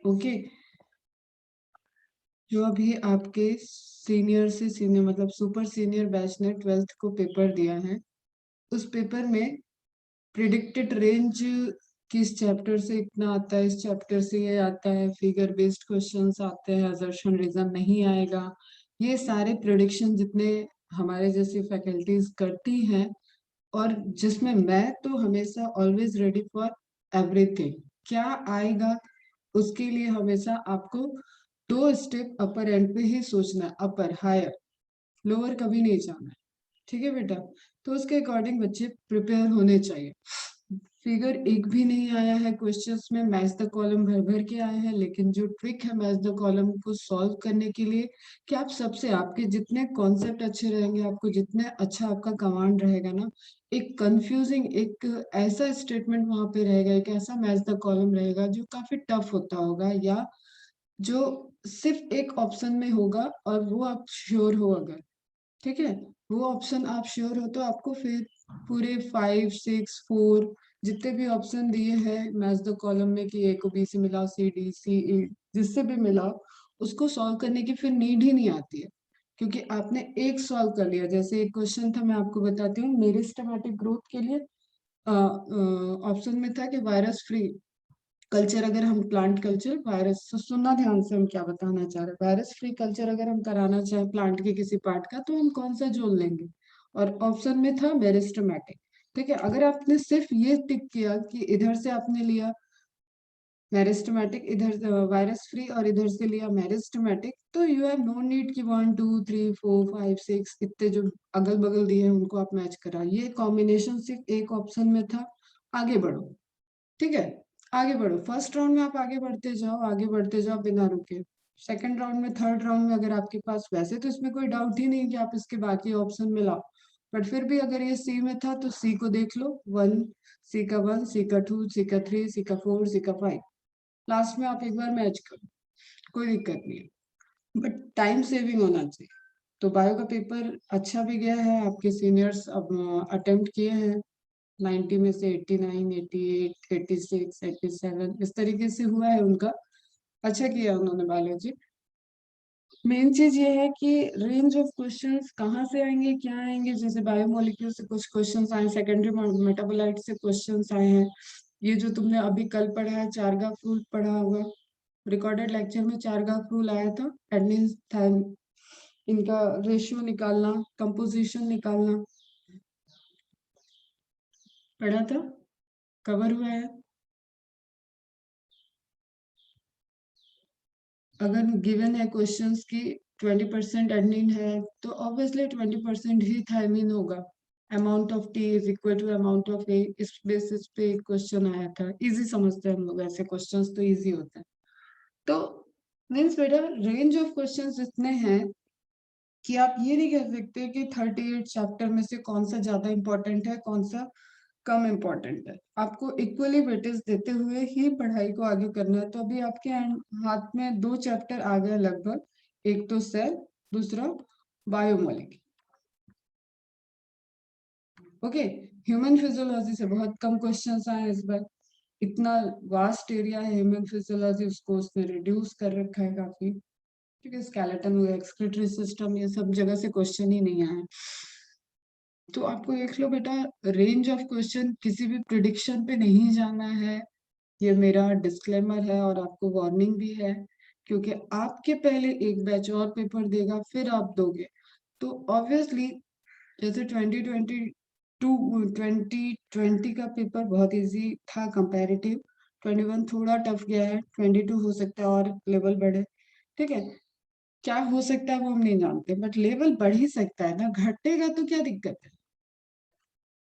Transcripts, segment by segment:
Okay, जो अभी आपके सीनियर से सीनियर मतलब सुपर सीनियर बैच ने 12th को पेपर दिया है, उस पेपर में प्रिडिक्टेड रेंज किस चैप्टर से इतना आता है, इस चैप्टर से ये आता है, फिगर बेस्ड क्वेश्चंस आते हैं, असर्शन रीजन नहीं आएगा, ये सारे प्रिडिक्शन जितने हमारे जैसी फैकल्टीज करती हैं, और जिसमें मैं तो हमेशा ऑलवेज रेडी फॉर एवरीथिंग, क्या आएगा उसके लिए हमेशा आपको 2 स्टेप अपर एंड पे ही सोचना है, अपर हायर, लोअर कभी नहीं जाना है। ठीक है बेटा, तो उसके अकॉर्डिंग बच्चे प्रिपेयर होने चाहिए। फिगर एक भी नहीं आया है क्वेश्चंस में, मैच द कॉलम भर भर के आए हैं, लेकिन जो ट्रिक है मैच द कॉलम को सॉल्व करने के लिए कि आप सबसे, आपके जितने कॉन्सेप्ट अच्छे रहेंगे, आपको जितने अच्छा आपका कमांड रहेगा ना, एक कंफ्यूजिंग एक ऐसा स्टेटमेंट वहां पे रहेगा, एक ऐसा मैच द कॉलम रहेगा जो काफी टफ होता होगा, या जो सिर्फ एक ऑप्शन में होगा और वो आप श्योर हो अगर, ठीक है, वो ऑप्शन आप श्योर हो तो आपको फिर पूरे 5 6 4 जितने भी ऑप्शन दिए हैं मैच द कॉलम में कि ए को बी से मिलाओ, सी डी सी ई जिससे भी मिलाओ, उसको सॉल्व करने की फिर नीड ही नहीं आती है, क्योंकि आपने एक सॉल्व कर लिया। जैसे एक क्वेश्चन था, मैं आपको बताती हूँ, मेरिस्टेमेटिक ग्रोथ के लिए ऑप्शन में था कि वायरस फ्री कल्चर, अगर हम प्लांट कल्चर वायरस, तो सुनना ध्यान से हम क्या बताना चाह रहे हैं, वायरस फ्री कल्चर अगर हम कराना चाहें प्लांट के किसी पार्ट का, तो हम कौन सा जोन लेंगे, और ऑप्शन में था मेरिस्टेमेटिक। ठीक है, अगर आपने सिर्फ ये टिक किया कि इधर से आपने लिया मेरिस्टेमेटिक, इधर वायरस फ्री और इधर से लिया मेरिस्टेमेटिक, तो यू हैव नो नीड कि 1 2 3 4 5 6 इतने जो अगल बगल दिए हैं उनको आप मैच करा, ये कॉम्बिनेशन सिर्फ एक ऑप्शन में था। आगे बढ़ो, ठीक है, आगे बढ़ो, फर्स्ट राउंड में आप आगे बढ़ते जाओ, आगे बढ़ते जाओ बिना रुके। सेकंड राउंड में, थर्ड राउंड में अगर आपके पास, वैसे तो इसमें कोई डाउट ही नहीं कि आप इसके बाकी ऑप्शन मिलाओ, बट फिर भी अगर ये सी में था तो सी को देख लो, 1 सी का 2 सी का 3 सी का 4 सी का 5, लास्ट में आप एक बार मैच करो, कोई दिक्कत नहीं है, बट टाइम सेविंग होना चाहिए। तो बायो का पेपर अच्छा भी गया है, आपके सीनियर्स अब अटेम्प्ट किए हैं, 90 में से 89 88 86 87 इस तरीके से हुआ है उनका, अच्छा किया उन्होंने बायोलॉजी। मेन चीज ये है कि रेंज ऑफ क्वेश्चंस कहाँ से आएंगे, क्या आएंगे, जैसे बायोमोलिक्यूल से कुछ क्वेश्चंस आए, सेकेंडरी मेटाबोलाइट से क्वेश्चंस आए हैं, ये जो तुमने अभी कल पढ़ा है चारगाफ रूल पढ़ा होगा, रिकॉर्डेड लेक्चर में चारगाफ रूल आया था, एडनिन थायम, इनका रेशियो निकालना, कंपोजिशन निकालना, पढ़ा था, कवर हुआ है। अगर गिवन है क्वेश्चंस की 20% एडनिन है, तो ऑब्वियसली 20% ही थायमिन होगा, amount of T is equal to amount of A, इस बेसिस पे क्वेश्चन आया था, इजी समझते हैं हम लोग, ऐसे क्वेश्चंस तो इजी होते हैं। तो मीन्स बेटा रेंज ऑफ क्वेश्चंस इतने हैं कि आप ये नहीं कह सकते कि 38 चैप्टर में से कौन सा ज्यादा इंपॉर्टेंट है, कौन सा कम इम्पोर्टेंट है, आपको इक्वली वेटेज देते हुए ही पढ़ाई को आगे करना है। तो अभी आपके हाथ में 2 चैप्टर आ गए लगभग, एक तो सेल, दूसरा बायोमोलिक्यूल। ओके, ह्यूमन फिजियोलॉजी से बहुत कम क्वेश्चंस आए इस बार, इतना वास्ट एरिया है ह्यूमन फिजियोलॉजी, उसको उसने रिड्यूस कर रखा है काफी, क्योंकि स्केलेटन हो गया, एक्सक्रीटरी सिस्टम, ये सब जगह से क्वेश्चन ही नहीं आए। तो आपको देख लो बेटा, रेंज ऑफ क्वेश्चन किसी भी प्रिडिक्शन पे नहीं जाना है, ये मेरा डिस्क्लेमर है, और आपको वार्निंग भी है, क्योंकि आपके पहले एक बैच और पेपर देगा, फिर आप दोगे, तो ऑब्वियसली जैसे 2020 का पेपर बहुत इजी था कंपैरेटिव, 21 थोड़ा टफ गया है, 22 हो सकता है और लेवल बढ़े, ठीक है, क्या हो सकता है वो हम नहीं जानते, बट लेवल बढ़ ही सकता है ना, घटेगा तो क्या दिक्कत है।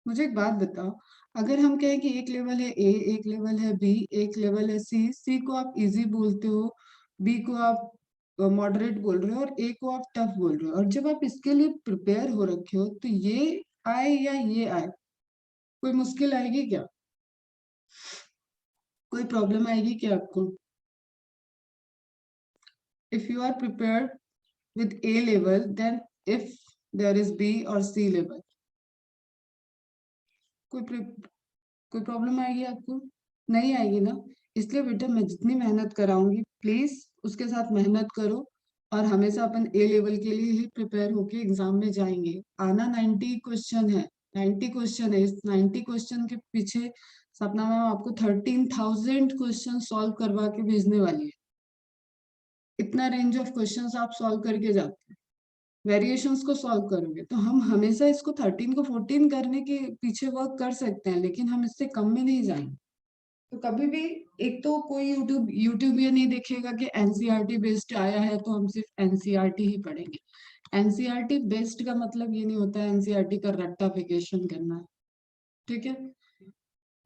मुझे एक बात बताओ, अगर हम कहें कि एक लेवल है ए, एक लेवल है बी, एक लेवल है सी, सी को आप इजी बोलते हो, बी को आप मॉडरेट बोल रहे हो, और ए को आप टफ बोल रहे हो, और जब आप इसके लिए प्रिपेयर हो रखे हो, तो ये आए या ये आए, कोई मुश्किल आएगी क्या, कोई प्रॉब्लम आएगी क्या आपको? If you are prepared with A level, then if there is B और सी लेवल, कोई कोई प्रॉब्लम आएगी आपको? नहीं आएगी ना, इसलिए बेटा मैं जितनी मेहनत कराऊंगी प्लीज उसके साथ मेहनत करो, और हमेशा अपन ए लेवल के लिए ही प्रिपेयर होके एग्जाम में जाएंगे। आना 90 क्वेश्चन है, 90 क्वेश्चन है। इस 90 क्वेश्चन के पीछे सपना मैम आपको 13,000 क्वेश्चन सॉल्व करवा के भेजने वाली है। इतना रेंज ऑफ क्वेश्चंस आप सॉल्व करके जाते हैं, वेरिएशंस को सॉल्व करोगे तो हम हमेशा इसको 13 को 14 करने के पीछे वर्क कर सकते हैं, लेकिन हम इससे कम में नहीं जाएंगे। तो कभी भी, एक तो कोई यूट्यूब ये नहीं देखेगा कि एनसीईआरटी बेस्ड आया है तो हम सिर्फ एनसीईआरटी ही पढ़ेंगे। एनसीईआरटी बेस्ड का मतलब ये नहीं होता है एनसीईआरटी का रट्टाफिकेशन करना है, ठीक है।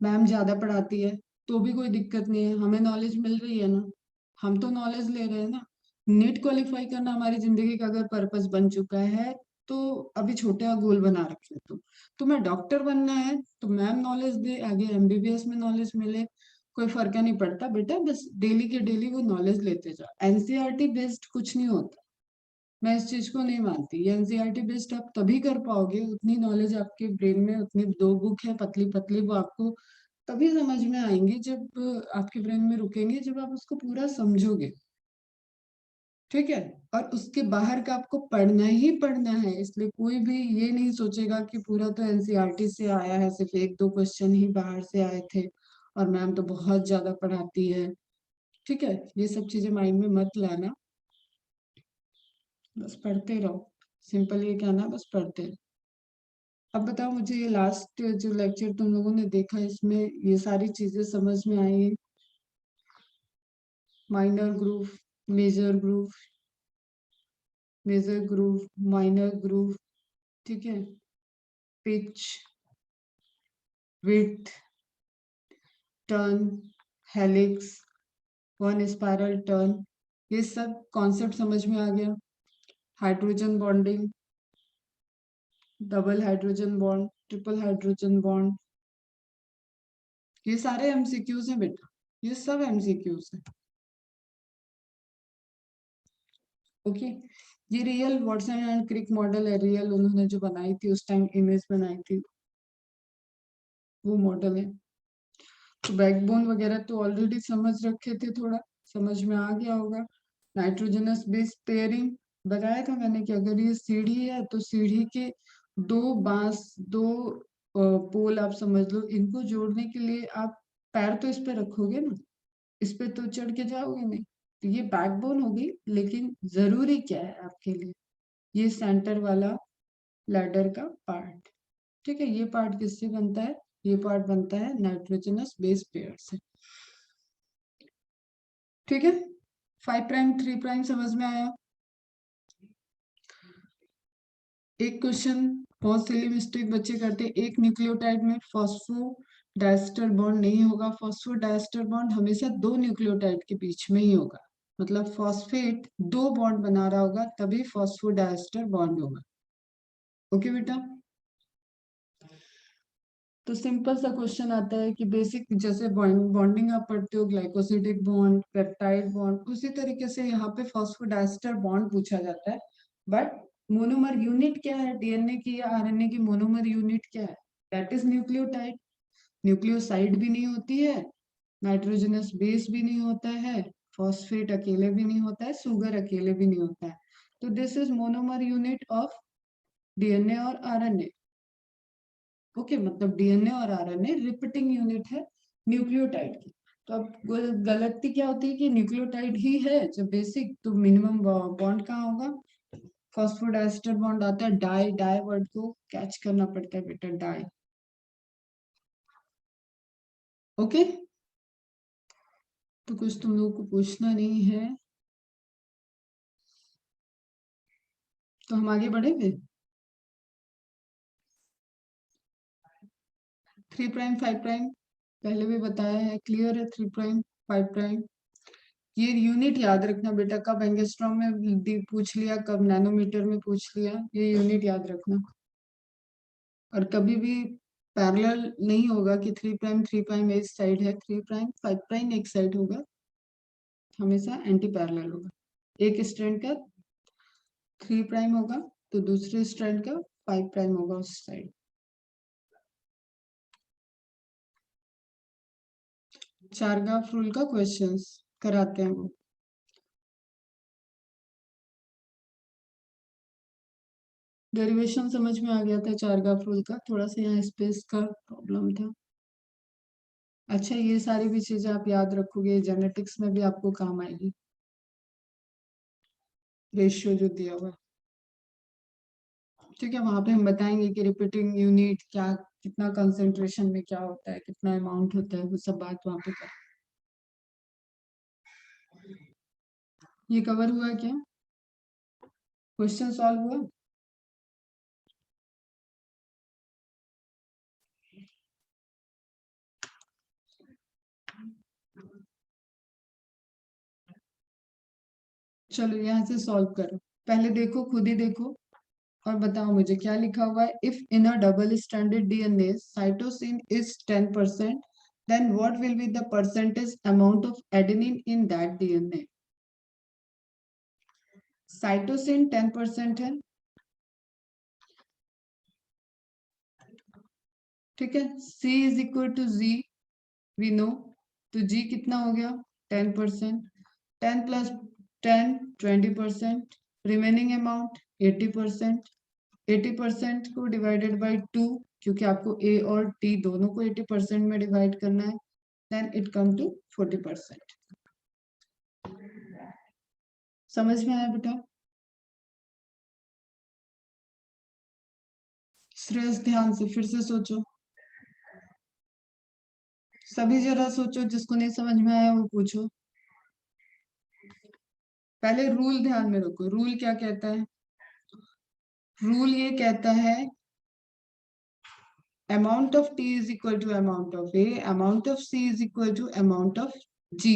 मैम ज्यादा पढ़ाती है तो भी कोई दिक्कत नहीं है, हमें नॉलेज मिल रही है ना, हम तो नॉलेज ले रहे हैं ना। नीट क्वालिफाई करना हमारी जिंदगी का अगर पर्पस बन चुका है तो अभी छोटे गोल बना रखे हैं। तुम्हें डॉक्टर बनना है तो मैम नॉलेज दे, आगे एमबीबीएस में नॉलेज मिले, कोई फर्क नहीं पड़ता बेटा, बस डेली के डेली वो नॉलेज लेते जाओ। एनसीईआरटी बेस्ड कुछ नहीं होता, मैं इस चीज को नहीं मानती। ये एनसीईआरटी बेस्ड आप तभी कर पाओगे, उतनी नॉलेज आपके ब्रेन में, उतनी दो बुक है पतली पतली, वो आपको तभी समझ में आएंगी जब आपके ब्रेन में रुकेंगे, जब आप उसको पूरा समझोगे, ठीक है। और उसके बाहर का आपको पढ़ना ही पढ़ना है, इसलिए कोई भी ये नहीं सोचेगा कि पूरा तो एनसीईआरटी से आया है, सिर्फ एक दो क्वेश्चन ही बाहर से आए थे और मैम तो बहुत ज्यादा पढ़ाती है, ठीक है। ये सब चीजें माइंड में मत लाना, बस पढ़ते रहो। सिंपल ये कहना, बस पढ़ते रहो। अब बताओ मुझे, ये लास्ट जो लेक्चर तुम लोगों ने देखा इसमें ये सारी चीजें समझ में आई? Minor groove, major groove, major groove, minor groove, ठीक है, pitch, width, turn, helix, one spiral turn, ये सब कॉन्सेप्ट समझ में आ गया। Hydrogen bonding, double hydrogen bond, triple hydrogen bond, ये सारे एमसीक्यूज हैं बेटा, ये सब एमसीक्यूज हैं। ओके, ये real Watson and Crick model है, रियल उन्होंने जो बनाई थी उस टाइम, इमेज बनाई थी, वो मॉडल है। तो बैकबोन वगैरह तो ऑलरेडी समझ रखे थे, थोड़ा समझ में आ गया होगा। नाइट्रोजनस बेस पेयरिंग बताया था मैंने कि अगर ये सीढ़ी है तो सीढ़ी के दो बांस, दो पोल आप समझ लो, इनको जोड़ने के लिए आप पैर तो इस पे रखोगे ना, इस पे तो चढ़ के जाओगे नहीं, तो ये बैकबोन हो गई। लेकिन जरूरी क्या है आपके लिए, ये सेंटर वाला लैडर का पार्ट, ठीक है। ये पार्ट किससे बनता है? ये पार्ट बनता है नाइट्रोजनस बेस पेयर से, ठीक है। 5 प्राइम 3 प्राइम समझ में आया? एक क्वेश्चन बहुत सिली मिस्टेक बच्चे करते हैं, एक न्यूक्लियोटाइड में फॉस्फोडाइस्टर बॉन्ड नहीं होगा। फॉस्फोडाइस्टर बॉन्ड हमेशा दो न्यूक्लियोटाइड के बीच में ही होगा, मतलब फॉस्फेट दो बॉन्ड बना रहा होगा तभी फॉस्फोडाइस्टर बॉन्ड होगा। ओके बेटा, तो सिंपल सा क्वेश्चन आता है कि बेसिक जैसे बॉन्डिंग आप पढ़ते हो, ग्लाइकोसिडिक बॉन्ड, पेप्टाइड बॉन्ड, उसी तरीके से यहाँ पे फॉस्फोडाइस्टर बॉन्ड पूछा जाता है। बट मोनोमर यूनिट क्या है डीएनए की या आरएनए की? मोनोमर यूनिट क्या है? That is nucleotide. न्यूक्लियोसाइड भी नहीं होती है, नाइट्रोजनस बेस भी नहीं होता है, फॉस्फेट अकेले भी नहीं होता है, सुगर अकेले भी नहीं होता है। तो this is monomer unit of DNA और आरएनए। ओके, मतलब डीएनए और आरएनए रिपीटिंग यूनिट है न्यूक्लियोटाइड की। तो अब गलती क्या होती है कि न्यूक्लियोटाइड ही है जो बेसिक, तो मिनिमम बॉन्ड कहाँ होगा? फॉस्फोडाइस्टर बॉन्ड आता है, डाई, डाई वर्ड को कैच करना पड़ता है बेटा, डाई। ओके, तो कुछ तुम लोगों को पूछना नहीं है तो हम आगे बढ़ेंगे। 3 प्राइम 5 प्राइम पहले भी बताया है, क्लियर है? 3 प्राइम 5 प्राइम, ये यूनिट याद रखना बेटा, कब एंगस्ट्रॉम में पूछ लिया, कब नैनोमीटर में पूछ लिया, ये यूनिट याद रखना। और कभी भी पैरेलल नहीं होगा कि 3 प्राइम एक साइड है, 3 प्राइम 5 प्राइम एक साइड होगा, हमेशा एंटी पैरेलल होगा। एक स्ट्रैंड का 3 प्राइम होगा तो दूसरे स्ट्रैंड का 5 प्राइम होगा उस साइड, चारगाफ रूल का क्वेश्चंस कराते हैं वो। डेरिवेशन समझ में आ गया था चारगाफ रूल का, थोड़ा सा यहाँ स्पेस का प्रॉब्लम था। अच्छा, ये सारी भी चीजें आप याद रखोगे, जेनेटिक्स में भी आपको काम आएगी, रेशियो जो दिया हुआ है। ठीक है, वहां पे हम बताएंगे कि रिपीटिंग यूनिट क्या, कितना कंसेंट्रेशन में क्या होता है, कितना अमाउंट होता है, वो सब बात वहां पे कर। ये कवर हुआ क्या? क्वेश्चन सॉल्व हुआ? चलो यहाँ से सॉल्व करो, पहले देखो, खुद ही देखो और बताओ मुझे क्या लिखा हुआ है। If in a double stranded DNA cytosine is 10%, then what will be the percentage amount of adenine in that DNA? Cytosine 10% है, ठीक है। C is equal to G, we know, तो G कितना हो गया? 10%। 10 प्लस 10 20%, रिमेनिंग अमाउंट 80%। 80% को divided by 2, क्योंकि आपको A और T दोनों को 80% में डिवाइड करना है, देन इट कम टू 40%। समझ में आया बेटा? श्रेयस ध्यान से फिर से सोचो, सभी जरा सोचो, जिसको नहीं समझ में आया वो पूछो। पहले रूल ध्यान में रखो, रूल क्या कहता है? रूल ये कहता है amount of T is equal to amount of A, amount of C is equal to amount of G।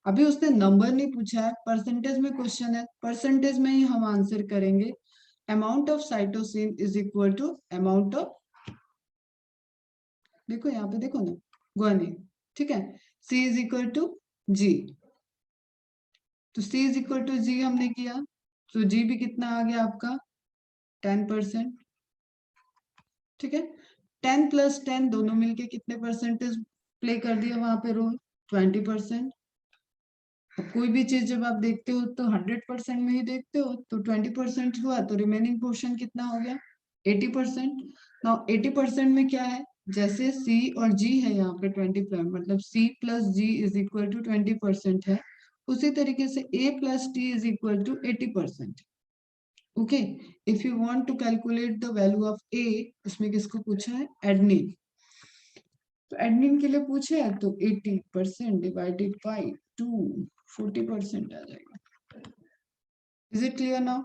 अभी उसने नंबर नहीं पूछा है, परसेंटेज में क्वेश्चन है, परसेंटेज में ही हम आंसर करेंगे। Amount of cytosine is equal to amount of, देखो यहाँ पे देखो ना, ग्वानिन, ठीक है। C is equal to G, तो C is equal to G हमने किया, तो G भी कितना आ गया आपका? 10%, ठीक है। 10 प्लस 10 दोनों मिलके कितने परसेंटेज प्ले कर दिया वहां पे रोल? 20%। अब कोई भी चीज जब आप देखते हो तो 100% में ही देखते हो, तो 20% हुआ, तो रिमेनिंग पोर्शन कितना हो गया? 80%। नाउ 80% में क्या है? जैसे C और G है यहाँ पे 20%, मतलब C plus G is equal to 20% है, उसी तरीके से A plus T is equal to 80%। Okay, if you want to calculate the value of A, इसमें किसको पूछा है? एडनिन। तो एडमिन के लिए पूछे हैं, तो 80% डिवाइडेड बाई 2, 40% आ जाएगा। Is it clear now?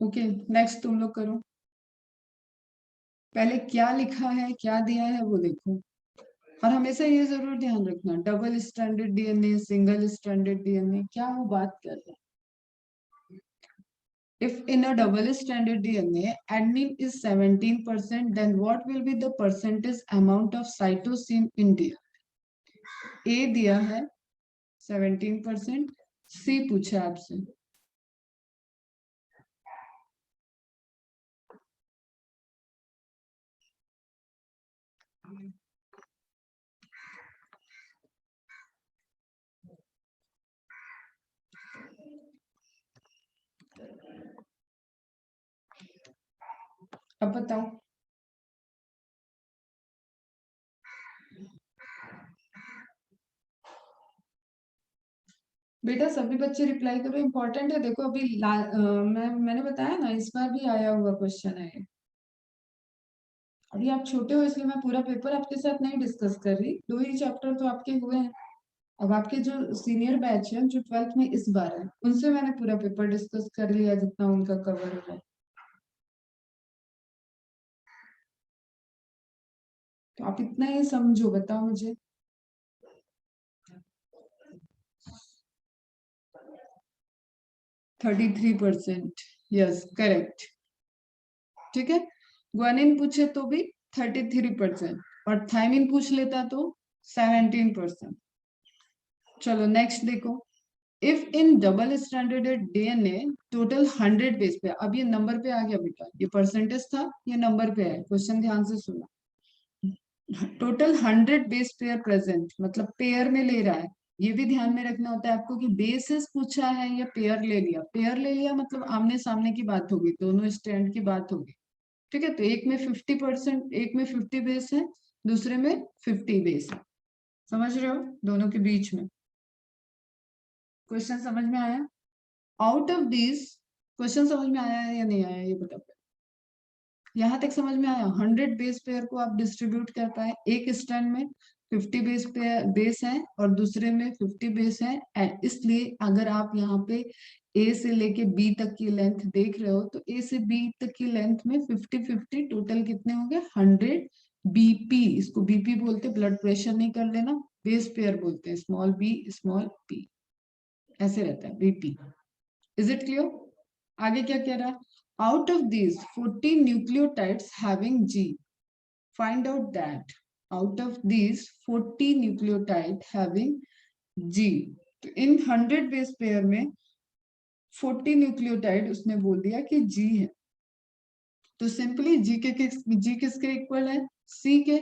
Okay, next तुम लोग करो। पहले क्या लिखा है, क्या दिया है वो देखो, और हमेशा ये जरूर ध्यान रखना, double standard DNA, single standard DNA, क्या वो बात कर रहे हैं। If in a double stranded DNA adenine is 17%, then what will be the percentage amount of cytosine in DNA? A दिया है 17%, C पूछा आपसे, अब बताओ। बेटा सभी बच्चे रिप्लाई करो, इम्पोर्टेंट है। देखो अभी मैंने बताया ना, इस बार भी आया हुआ क्वेश्चन है। अभी आप छोटे हो इसलिए मैं पूरा पेपर आपके साथ नहीं डिस्कस कर रही, 2 ही चैप्टर तो आपके हुए हैं। अब आपके जो सीनियर बैच है, जो 12th में इस बार है, उनसे मैंने पूरा पेपर डिस्कस कर लिया जितना उनका कवर हुआ। तो आप इतना ही समझो, बताओ मुझे। 33%, यस करेक्ट, ठीक है। ग्वानिन पूछे तो भी 33%, और थायमिन पूछ लेता तो 17%। चलो नेक्स्ट देखो, if in double standard DNA total 100 base पे, अब ये नंबर पे आ गया बेटा, ये परसेंटेज था, ये नंबर पे है, क्वेश्चन ध्यान से सुना। टोटल 100 बेस पेयर प्रेजेंट, मतलब पेयर में ले रहा है, ये भी ध्यान में रखना होता है आपको कि बेसिस पूछा है या पेयर ले लिया। पेयर ले लिया मतलब आमने सामने की बात होगी, दोनों स्टैंड की बात होगी, ठीक है। तो एक में 50%, एक में 50 बेस है, दूसरे में 50 बेस है, समझ रहे हो, दोनों के बीच में। क्वेश्चन समझ में आया? आउट ऑफ दिस, क्वेश्चन समझ में आया है या नहीं आया ये बताओ। यहाँ तक समझ में आया? 100 बेस पेयर को आप डिस्ट्रीब्यूट कर पाए, एक स्टैंड में 50 बेस है और दूसरे में 50 बेस है, इसलिए अगर आप यहाँ पे ए से लेके बी तक की लेंथ देख रहे हो तो ए से बी तक की लेंथ में 50-50 टोटल कितने हो गए? 100 बीपी। इसको बीपी बोलते, ब्लड प्रेशर नहीं कर लेना, बेस पेयर बोलते हैं, स्मॉल बी स्मॉल पी, ऐसे रहता है बीपी। Is it clear? आगे क्या कह रहा है? Out of these 40 nucleotides having G, find out that out of these 40 nucleotide having G, तो इन 100 बेस पेयर में 40 न्यूक्लियोटाइड उसने बोल दिया कि G है, तो सिंपली G किसके इक्वल है? C के।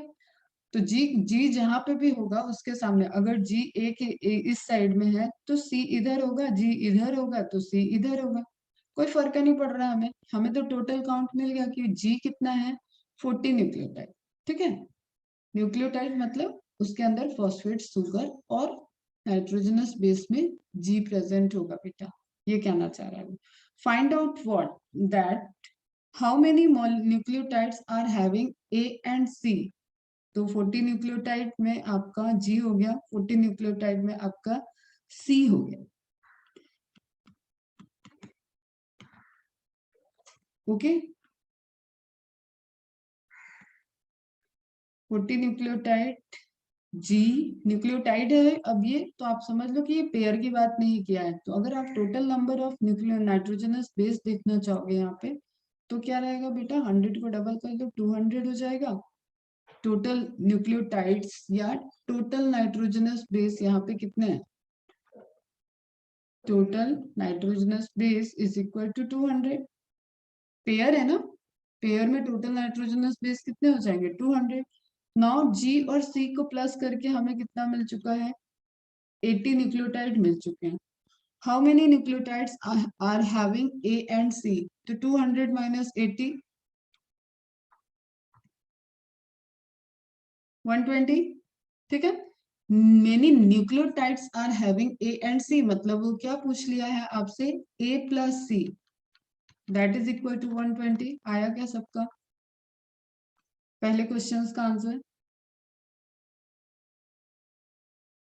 तो जी जहां पे भी होगा उसके सामने, अगर जी इस साइड में है तो सी इधर होगा, जी इधर होगा तो सी इधर होगा, कोई फर्क नहीं पड़ रहा हमें। हमें तो टोटल काउंट मिल गया कि जी कितना है? 40 न्यूक्लियोटाइड, ठीक है। न्यूक्लियोटाइड मतलब उसके अंदर फॉस्फेट सुगर और नाइट्रोजनस बेस में जी प्रेजेंट होगा बेटा, ये कहना चाह रहा है। Find out what that how many nucleotides are having A and C. तो 40 न्यूक्लियोटाइड में आपका जी हो गया, 40 न्यूक्लियोटाइड में आपका सी हो गया, ओके। 40 न्यूक्लियोटाइड जी न्यूक्लियोटाइड है। अब ये तो आप समझ लो कि ये पेयर की बात नहीं किया है, तो अगर आप total number of nucleo nitrogenous base देखना चाहोगे यहाँ पे, तो क्या रहेगा बेटा? 100 को डबल कर दो, 200 हो जाएगा। टोटल न्यूक्लियोटाइड्स या टोटल नाइट्रोजनस बेस यहाँ पे कितने हैं? Total nitrogenous base is equal to 200। Pair है ना, पेयर में टोटल नाइट्रोजनस बेस कितने हो जाएंगे? 200। नाउ जी और सी को प्लस करके हमें कितना मिल चुका है? 80 न्यूक्लियोटाइड मिल चुके हैं। How many nucleotides are having A and C? तो 200 माइनस 80, 120, ठीक है। Many nucleotides are having A and C, मतलब वो क्या पूछ लिया है आपसे? A plus C, that is equal to 120। आया क्या सबका पहले क्वेश्चंस का answer?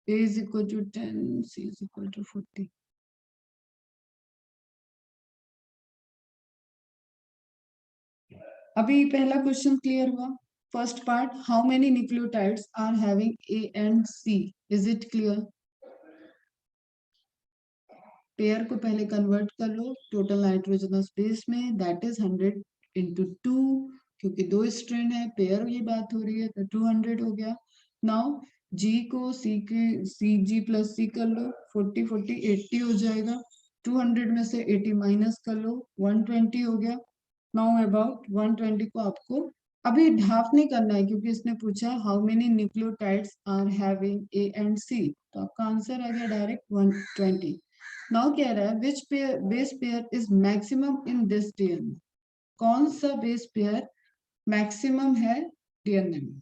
A is equal to 10, C is equal to 40. अभी पहला क्वेश्चन क्लियर हुआ, first part, how many nucleotides are having A and C, is it clear? Pair को पहले कन्वर्ट कर लो टोटल नाइट्रोजनस बेस में, दैट इज 100 इंटू 2, क्योंकि दो स्ट्रेन है, पेयर की बात हो रही है, तो 200 हो गया। नाउ जी को सी के सी जी प्लस सी कर लो, 40 40 80 हो जाएगा, 200 में से 80 माइनस कर लो, 120 हो गया। नाउ अबाउट 120 को आपको अभी हाफ नहीं करना है, क्योंकि इसने पूछा how many nucleotides are having A and C, तो आपका आंसर आ गया डायरेक्ट 120। नाउ कह रहा है which pair base pair is maximum in this DNA, कौन सा बेस पेयर मैक्सिमम है डीएनए में?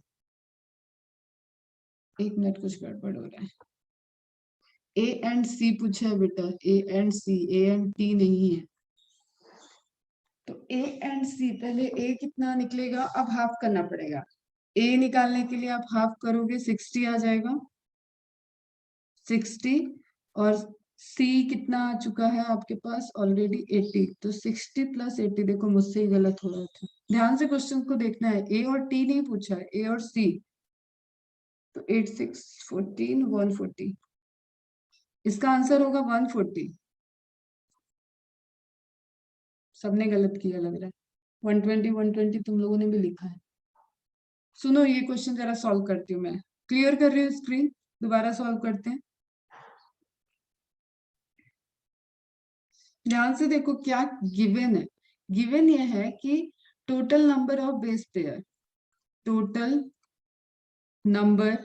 एक मिनट, कुछ गड़बड़ हो रहा है। ए एंड सी पूछा है बेटा, A and C, A and T नहीं है। तो ए एंड सी, पहले ए कितना निकलेगा, अब हाफ करना पड़ेगा। ए निकालने के लिए आप हाफ करोगे, 60 आ जाएगा, 60। और सी कितना आ चुका है आपके पास ऑलरेडी? 80। तो 60 प्लस 80, देखो मुझसे ही गलत हो रहा था, ध्यान से क्वेश्चन को देखना है, ए और टी नहीं पूछा है, ए और सी। तो 8 6 14 140, इसका आंसर होगा 140। सबने गलत किया लग रहा है, 120 120 तुम लोगों ने भी लिखा है। सुनो ये क्वेश्चन जरा सॉल्व करती हूँ मैं, क्लियर कर रही हूँ स्क्रीन, दोबारा सॉल्व करते हैं। ध्यान से देखो क्या गिवन है। गिवन ये है कि total number of base pair, total number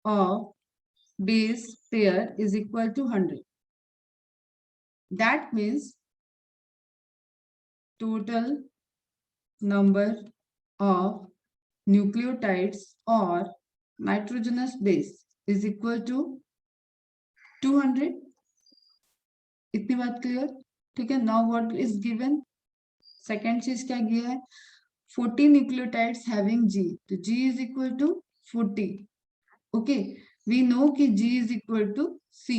of base pair is equal to 100. That means total number of nucleotides or nitrogenous base is equal to 200. इतनी बात क्लियर? ठीक है. Now what is given? Second चीज क्या दिया है? 40 nucleotides having G. तो G is equal to 40. Okay. We know कि G is equal to C.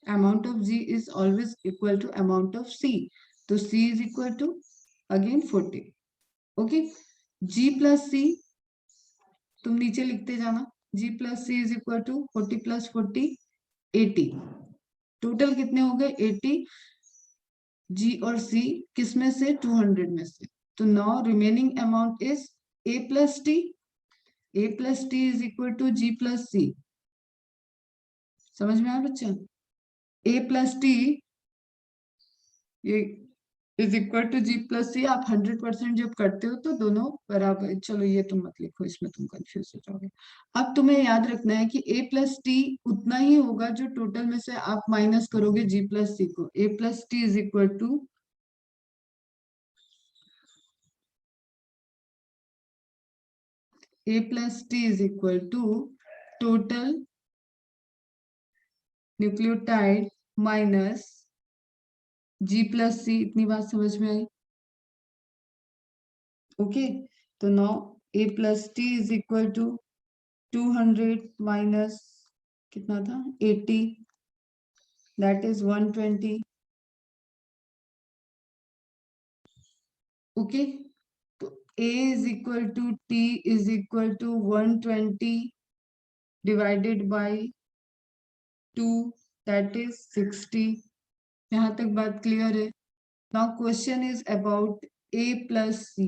Amount of G is always equal to amount of C. So C is equal to again 40. Okay. G plus C तुम नीचे लिखते जाना. G plus C is equal to 40 plus 40 80. Total कितने हो गए? 80. G और C किस में से? 200 में से. तो now remaining amount is A plus T. A plus T is equal to G plus C. समझ में आया बच्चा? A plus T ये is equal to G plus C. आप 100% जब करते हो तो दोनों बराबर. चलो ये तुम मत लिखो, इसमें तुम कंफ्यूज हो जाओगे. अब तुम्हें याद रखना है कि A प्लस T उतना ही होगा जो टोटल में से आप माइनस करोगे G प्लस C को. A plus T is equal to A plus T is equal to total nucleotide minus G plus C. इतनी बात समझ में आई? ओके. तो now A plus T is equal to 200 minus कितना था? 80. That is 120. ओके. तो A is equal to T is equal to 120 divided by 2. That is 60. यहाँ तक बात क्लियर है? Now question is about A plus C.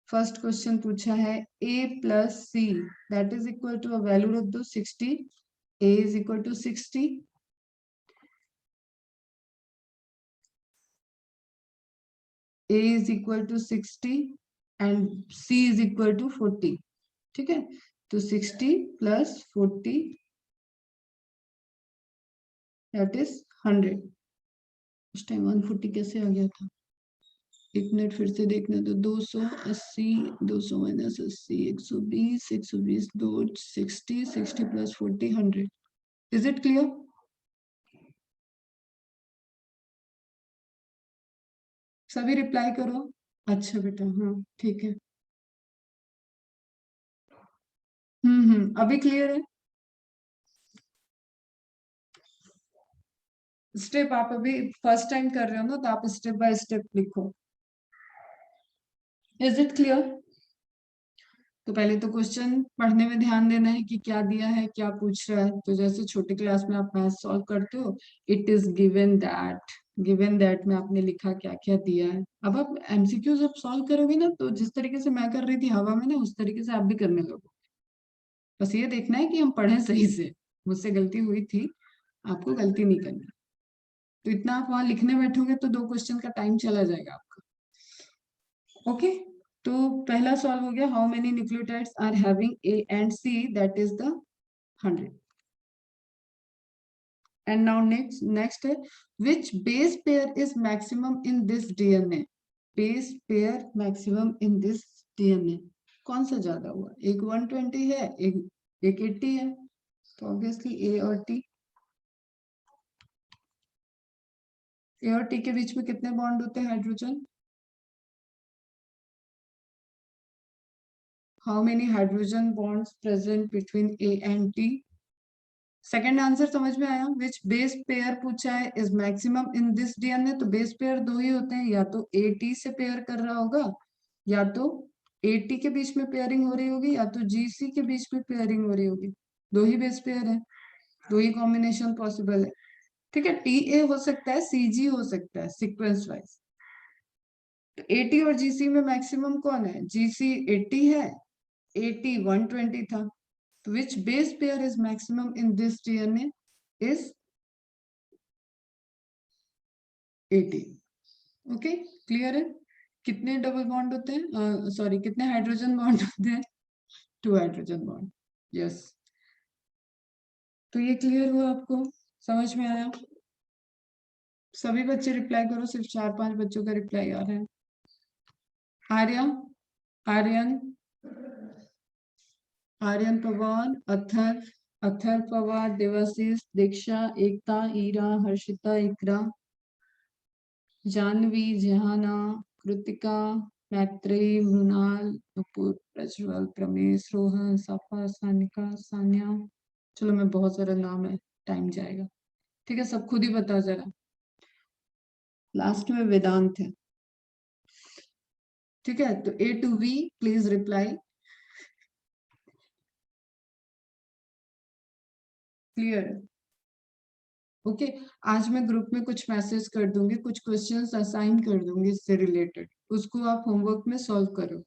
First question पूछा है A plus C that is equal to a value रख दो 60. A is equal to 60. A is equal to 60 and C is equal to 40. ठीक है. तो 60 plus 40 that is 100. उस time 140 कैसे आ गया था? एक मिनट फिर से देखने दो. 280 200 minus 80 120 120 2 60 60 plus 40 100. Is it clear? सभी रिप्लाई करो. अच्छा बेटा. हाँ ठीक है. अभी क्लियर है? स्टेप आप अभी फर्स्ट टाइम कर रहे हो ना, तो आप स्टेप बाय स्टेप लिखो. Is it clear? तो पहले तो क्वेश्चन पढ़ने में ध्यान देना है कि क्या दिया है, क्या पूछ रहा है. तो जैसे छोटी क्लास में आप मैथ सॉल्व करते हो, it is given that. Given that में आपने लिखा क्या क्या दिया है. अब आप एमसीक्यू जब सॉल्व करोगे ना, तो जिस तरीके से मैं कर रही थी हवा में ना, उस तरीके से आप भी करने लगो. बस ये देखना है कि हम पढ़ें सही से. मुझसे गलती हुई थी, आपको गलती नहीं करनी. तो इतना आप वहां लिखने बैठोगे तो 2 क्वेश्चन का टाइम चला जाएगा आपका. ओके. तो पहला सॉल्व हो गया. How many nucleotides are having A and C, that is the 100. And now next है, which base pair is maximum in this DNA? Base pair maximum in this DNA. कौन सा ज्यादा हुआ? एक 120 है, एक 80 है. तो ऑब्वियसली A और T. A और T के बीच में कितने बॉन्ड होते हैं hydrogen? How many hydrogen bonds present between A and T? Second answer समझ में आया? विच बेस पेयर पूछा है is maximum in this DNA. तो बेस पेयर दो ही होते हैं, या तो एटी से पेयर कर रहा होगा, या तो एटी के बीच में पेयरिंग हो रही होगी, या तो जीसी के बीच में पेयरिंग हो रही होगी. दो ही बेस पेयर है, दो ही कॉम्बिनेशन पॉसिबल है. ठीक है. टी ए हो सकता है, सी जी हो सकता है, सीक्वेंस वाइज. तो एटी और जीसी में मैक्सिमम कौन है? जीसी 80 है, एटी 120 था. Which base pair is maximum in this DNA is 18। Okay, clear है? कितने डबल बॉन्ड होते हैं, सॉरी कितने हाइड्रोजन बॉन्ड होते हैं? 2 हाइड्रोजन बॉन्ड। यस, तो ये क्लियर हुआ आपको? समझ में आया? सभी बच्चे रिप्लाई करो, सिर्फ 4-5 बच्चों का रिप्लाई आ रहा है। आर्या, आर्यन, आर्यन पवार, अथर, अथर पवार, देवाशीष, दीक्षा, एकता, ईरा, हर्षिता, इकरा, जानवी, जहाना, कृतिका, मैत्रेयी, मृणाल, नुपुर, प्रज्वल, प्रमेश, रोहन, सफा, सानिका, सान्या। चलो, मैं बहुत सारा नाम है, टाइम जाएगा। ठीक है, सब खुद ही बताओ जरा। लास्ट में वेदांत है। ठीक है, तो A to V please reply. Clear? Okay, आज मैं ग्रुप में कुछ मैसेज कर दूंगी, कुछ क्वेश्चंस असाइन कर दूंगी इससे रिलेटेड, उसको आप होमवर्क में सॉल्व करो।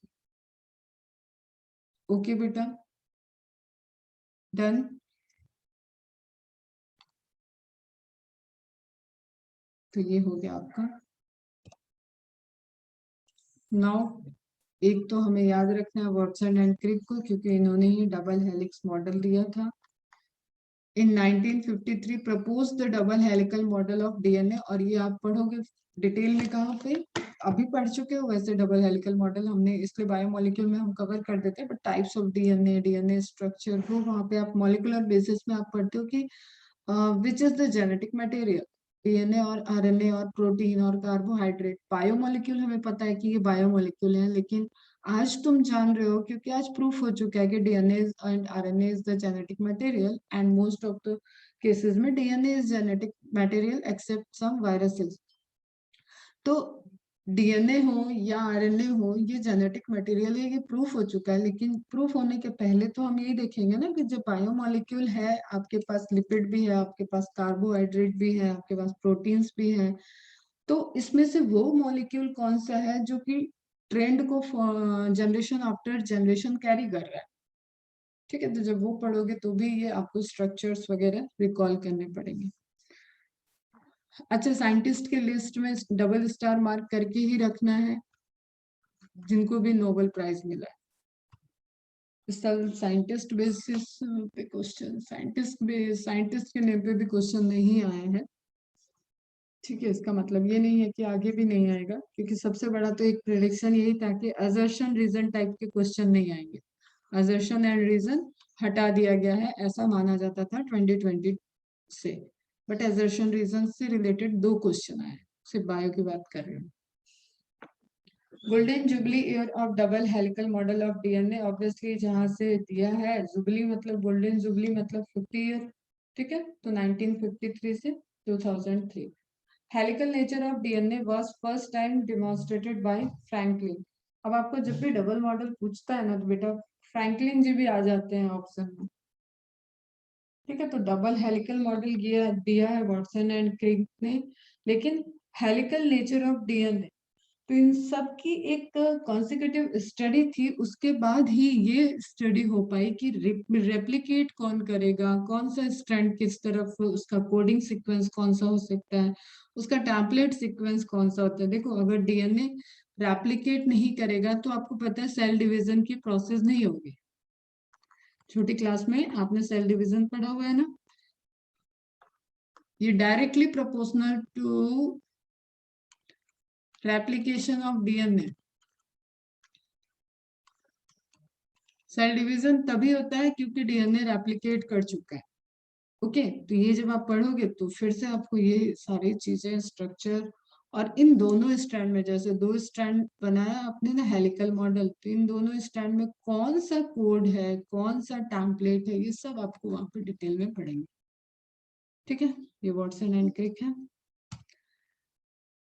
ओके बेटा, डन? तो ये हो गया आपका। नाउ एक तो हमें याद रखना है वाटसन एंड क्रिक को, क्योंकि इन्होंने ही डबल हेलिक्स मॉडल दिया था। इन 1953 propose the double helical model of DNA, और ये आप पढ़ोगे डिटेल में कहाँ पे, अभी पढ़ चुके हो वैसे डबल हेलिकल मॉडल हमने, इसलिए बायोमोलिक्यूल में हम कवर कर देते हैं, but types of DNA, DNA structure को वहाँ पे आप मॉलिकुलर बेसिस में आप पढ़ते हो कि which is the genetic material. DNA और आरएनए और प्रोटीन और कार्बोहाइड्रेट, बायोमोलिक्यूल हमें पता है कि ये बायोमोलिक्यूल है, लेकिन आज तुम जान रहे हो क्योंकि आज प्रूफ हो चुका है कि DNA and RNA is the genetic material, and most of the cases में DNA is genetic material except some viruses. तो डीएनए हो या आरएनए हो, ये जेनेटिक मटेरियल है, ये प्रूफ हो चुका है, लेकिन प्रूफ होने के पहले तो हम यही देखेंगे ना कि जब बायोमोलिक्यूल है, आपके पास लिपिड भी है, आपके पास कार्बोहाइड्रेट भी है, आपके पास प्रोटीन्स भी है, तो इसमें से वो मॉलिक्यूल कौन सा है जो कि ट्रेंड को जनरेशन आफ्टर जनरेशन कैरी कर रहा है। ठीक है, तो जब वो पढ़ोगे तो भी ये आपको स्ट्रक्चर्स वगैरह रिकॉल करने पड़ेंगे। अच्छा, साइंटिस्ट के लिस्ट में डबल स्टार मार्क करके ही रखना है जिनको भी नोबेल प्राइज मिला है। इस साल साइंटिस्ट बेसिस पे क्वेश्चन, साइंटिस्ट के नेम पे भी क्वेश्चन नहीं आए हैं। ठीक है, इसका मतलब ये नहीं है कि आगे भी नहीं आएगा, क्योंकि सबसे बड़ा तो एक प्रेडिक्शन यही था कि असर्शन रीजन टाइप के क्वेश्चन नहीं आएंगे। असर्शन एंड रीजन हटा दिया गया है, ऐसा माना जाता था 2020 से, बट असर्शन रीजन से रिलेटेड 2 क्वेश्चन आए, सिर्फ बायो की बात कर रहे हैं। Golden jubilee year of double helical model of DNA, obviously जहां से दिया है जुबली मतलब गोल्डन जुबली मतलब 50 ईयर। ठीक है, तो 1953 से 2003। Helical nature of DNA was first time demonstrated by Franklin. अब आपको जब भी डबल मॉडल पूछता है ना, तो बेटा फ्रैंकलिन जी भी आ जाते हैं ऑप्शन में। ठीक है, तो डबल हेलिकल मॉडल दिया है वाटसन एंड क्रिक ने, लेकिन हेलिकल नेचर ऑफ डीएनए, तो इन सब की एक कॉन्सिक्यूटिव स्टडी थी, उसके बाद ही ये स्टडी हो पाई कि रेप्लिकेट कौन करेगा, कौन सा स्ट्रैंड किस तरफ, उसका कोडिंग सीक्वेंस कौन सा हो सकता है, उसका टेम्पलेट सीक्वेंस कौन सा होता है। देखो, अगर डीएनए रेप्लिकेट नहीं करेगा तो आपको पता है सेल डिवीजन की प्रोसेस नहीं होगी। छोटी क्लास में आपने सेल डिवीजन पढ़ा हुआ है ना, ये directly proportional to replication of DNA. Cell division तभी होता है क्योंकि डीएनए रेप्लिकेट कर चुका है। ओके, तो ये जब आप पढ़ोगे तो फिर से आपको ये सारी चीजें स्ट्रक्चर, और इन दोनों स्ट्रैंड में जैसे 2 स्ट्रैंड बनाया आपने ना हेलिकल मॉडल, तो इन दोनों स्ट्रैंड में कौन सा कोड है, कौन सा टेम्पलेट है, ये सब आपको वहां पे डिटेल में पढ़ेंगे। ठीक है, ये वाटसन एंड क्रिक है।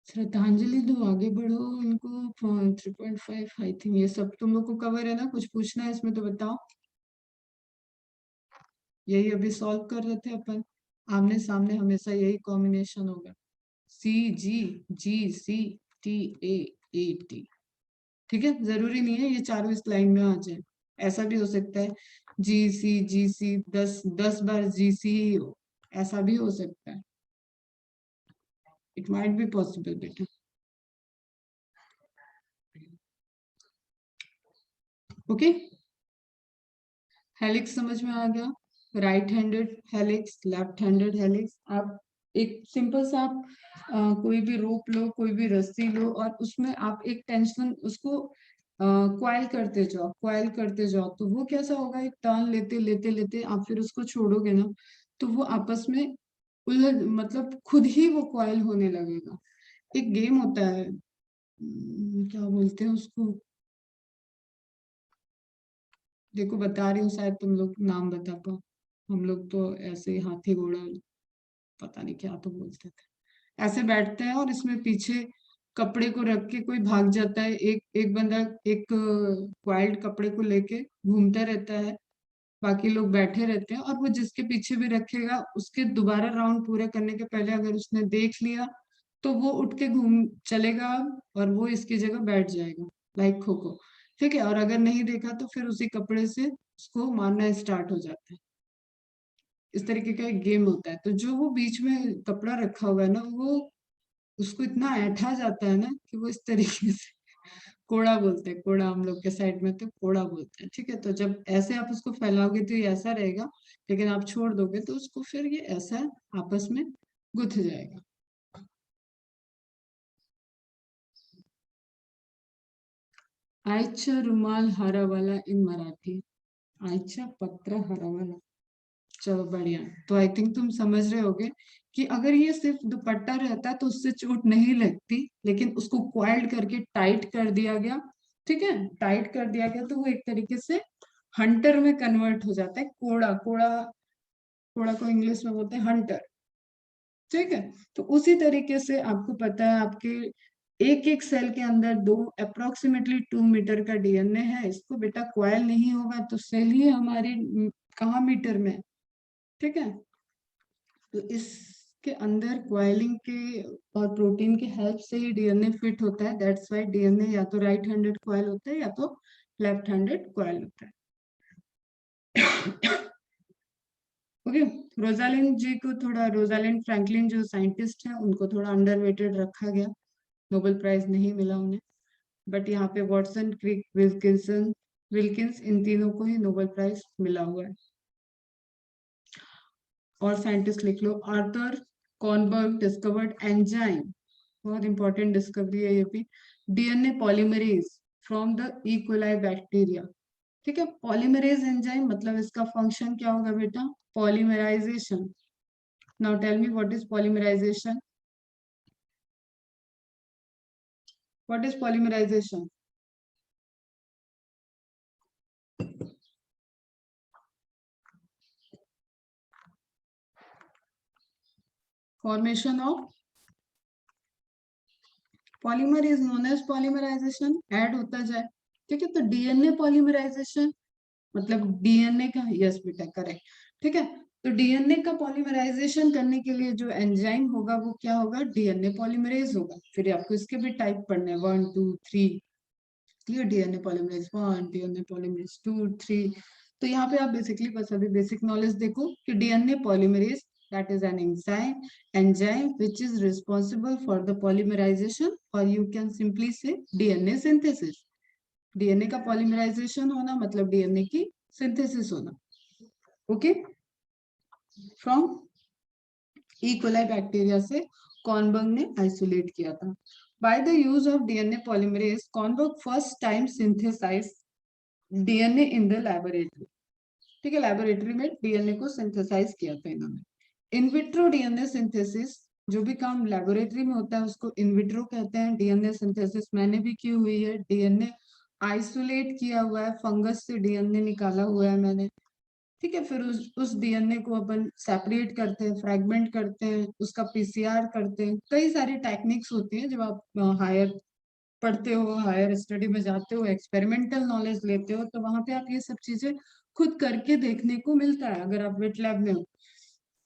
श्रद्धांजलि दो, आगे बढ़ो, इनको 3.5 आई थिंक ये सब तुम लोग को कवर है ना, कुछ पूछना है इसमें तो बताओ। यही अभी सॉल्व कर रहे थे अपन, आमने सामने हमेशा यही कॉम्बिनेशन होगा, CGGCTA AT। ठीक है, जरूरी नहीं है ये चारों इस लाइन में आ जाए, ऐसा भी हो सकता है GC GC 10 10 बार GC ही हो, ऐसा भी हो सकता है। इट माइट बी पॉसिबल बेटा। ओके, हेलिक्स समझ में आ गया, right handed helix, left handed helix. आप एक सिंपल सा आप कोई भी रोप लो, कोई भी रस्सी लो और उसमें आप एक टेंशन उसको क्वाइल करते जाओ, क्वाइल करते जाओ, तो वो कैसा होगा, एक टर्न लेते लेते लेते आप फिर उसको छोड़ोगे ना, तो वो आपस में उलझ, मतलब खुद ही वो क्वाइल होने लगेगा। एक गेम होता है, क्या बोलते हैं उसको, देखो बता रही हूँ, शायद तुम लोग नाम बता पाओ। हम लोग तो ऐसे हाथी घोड़ा, पता नहीं क्या तो बोलते थे, ऐसे बैठते हैं और इसमें पीछे कपड़े को रख के कोई भाग जाता है, एक एक बंदा एक वाइल्ड कपड़े को लेके घूमता रहता है, बाकी लोग बैठे रहते हैं, और वो जिसके पीछे भी रखेगा उसके दोबारा राउंड पूरे करने के पहले अगर उसने देख लिया तो वो उठ के घूम चलेगा और वो इसकी जगह बैठ जाएगा, लाइक खो खो। ठीक है, और अगर नहीं देखा तो फिर उसी कपड़े से उसको मारना स्टार्ट हो जाता है। इस तरीके का एक गेम होता है। तो जो वो बीच में कपड़ा रखा हुआ है ना, वो उसको इतना ऐंठा जाता है ना कि वो इस तरीके से कोड़ा बोलते हैं, कोड़ा हम लोग के साइड में तो कोड़ा बोलते हैं। ठीक है, तो जब ऐसे आप उसको फैलाओगे तो ये ऐसा रहेगा, लेकिन आप छोड़ दोगे तो उसको फिर ये ऐसा आपस में गुथ जाएगा। आयचा रुमाल हरा वाला इन मराठी, आयचा पत्र हरा वाला। चलो बढ़िया, तो आई थिंक तुम समझ रहे होगे कि अगर ये सिर्फ दुपट्टा रहता तो उससे चोट नहीं लगती, लेकिन उसको क्वाइल्ड करके टाइट कर दिया गया। ठीक है, टाइट कर दिया गया तो वो एक तरीके से हंटर में कन्वर्ट हो जाता है। कोड़ा कोड़ा, कोड़ा को इंग्लिश में बोलते हैं हंटर। ठीक है, तो उसी तरीके से आपको पता है आपके एक एक सेल के अंदर दो अप्रोक्सीमेटली 2 मीटर का डीएनए है। इसको बेटा क्वाइल नहीं होगा तो सेल ही हमारी कहाँ मीटर में। ठीक है, तो इसके अंदर क्वाइलिंग के और प्रोटीन के हेल्प से ही डीएनए फिट होता है। दैट्स वाई डीएनए या तो राइट हैंडेड क्वाइल होता है या तो लेफ्ट हैंडेड क्वाइल होता है। ओके, रोजालिंड जी को थोड़ा, रोजालिंड फ्रैंकलिन जो साइंटिस्ट है उनको थोड़ा अंडररेटेड रखा गया, नोबेल प्राइज नहीं मिला उन्हें। बट यहाँ पे वॉटसन, क्रिक, विल्किंसन, विल्किंस, इन तीनों को ही नोबेल प्राइज मिला हुआ है। और साइंटिस्ट लिख लो, आर्थर कॉनबर्ग डिस्कवर्ड एंजाइम, बहुत इंपॉर्टेंट डिस्कवरी है ये भी, DNA polymerase from the E coli bacteria. ठीक है, पॉलीमरेज एंजाइम मतलब इसका फंक्शन क्या होगा बेटा, polymerization. Now tell me what is polymerization, what is polymerization? Formation of polymer is known as polymerization, add होता जाए। ठीक है, तो डीएनए पॉलीमराइजेशन मतलब डीएनए का, यस बेटा करेक्ट। ठीक है, तो डीएनए का पॉलीमराइजेशन करने के लिए जो एंजाइम होगा वो क्या होगा, डीएनए पॉलीमरेज होगा। फिर आपको इसके भी टाइप पढ़ने हैं, 1 2 3, clear, DNA polymerase 1, DNA polymerase 2 3। तो यहाँ पे आप बेसिकली बस अभी बेसिक नॉलेज देखो कि DNA polymerase that is an enzyme which is responsible for the polymerization, or you can simply say DNA synthesis। DNA का पॉलीमराइजेशन होना मतलब डीएनए की सिंथेसिस होना। Okay, from E coli bacteria से कॉनबर्ग ने isolate किया था। By the use of DNA polymerase Kornberg first time synthesise DNA in the laboratory. ठीक है, लैबोरेटरी में डीएनए को सिंथेसाइज किया था इन्होंने। इनविट्रो डीएनए सिंथेसिस, जो भी काम लैबोरेटरी में होता है उसको इनविट्रो कहते हैं। डीएनए सिंथेसिस मैंने भी की हुई है, डीएनए आइसोलेट किया हुआ है, फंगस से डीएनए निकाला हुआ है मैंने। ठीक है, फिर उस डीएनए को अपन सेपरेट करते हैं, फ्रेगमेंट करते हैं, उसका पीसीआर करते हैं। कई सारी टेक्निक्स होती हैं। जब आप हायर पढ़ते हो, हायर स्टडी में जाते हो, एक्सपेरिमेंटल नॉलेज लेते हो, तो वहां पे आप ये सब चीजें खुद करके देखने को मिलता है अगर आप वेट लैब में हो।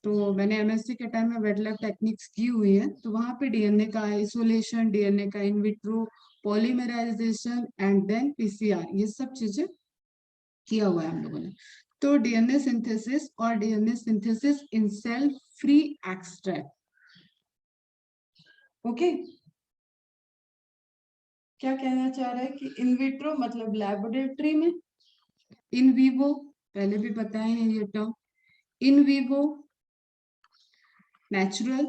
तो मैंने एमएससी के टाइम में वेट लैब टेक्निक्स की हुई है, तो वहां पे डीएनए का आइसोलेशन, डीएनए का in vitro polymerization and then PCR, ये सब चीजें किया हुआ है हम लोगों ने। तो डीएनए सिंथेसिस और DNA synthesis in cell free extract, okay, क्या कहना चाह रहा है कि इन विट्रो मतलब लैबोरेटरी में, इन वीवो पहले भी बताए हैं ये टर्म, इन वीवो नेचुरल,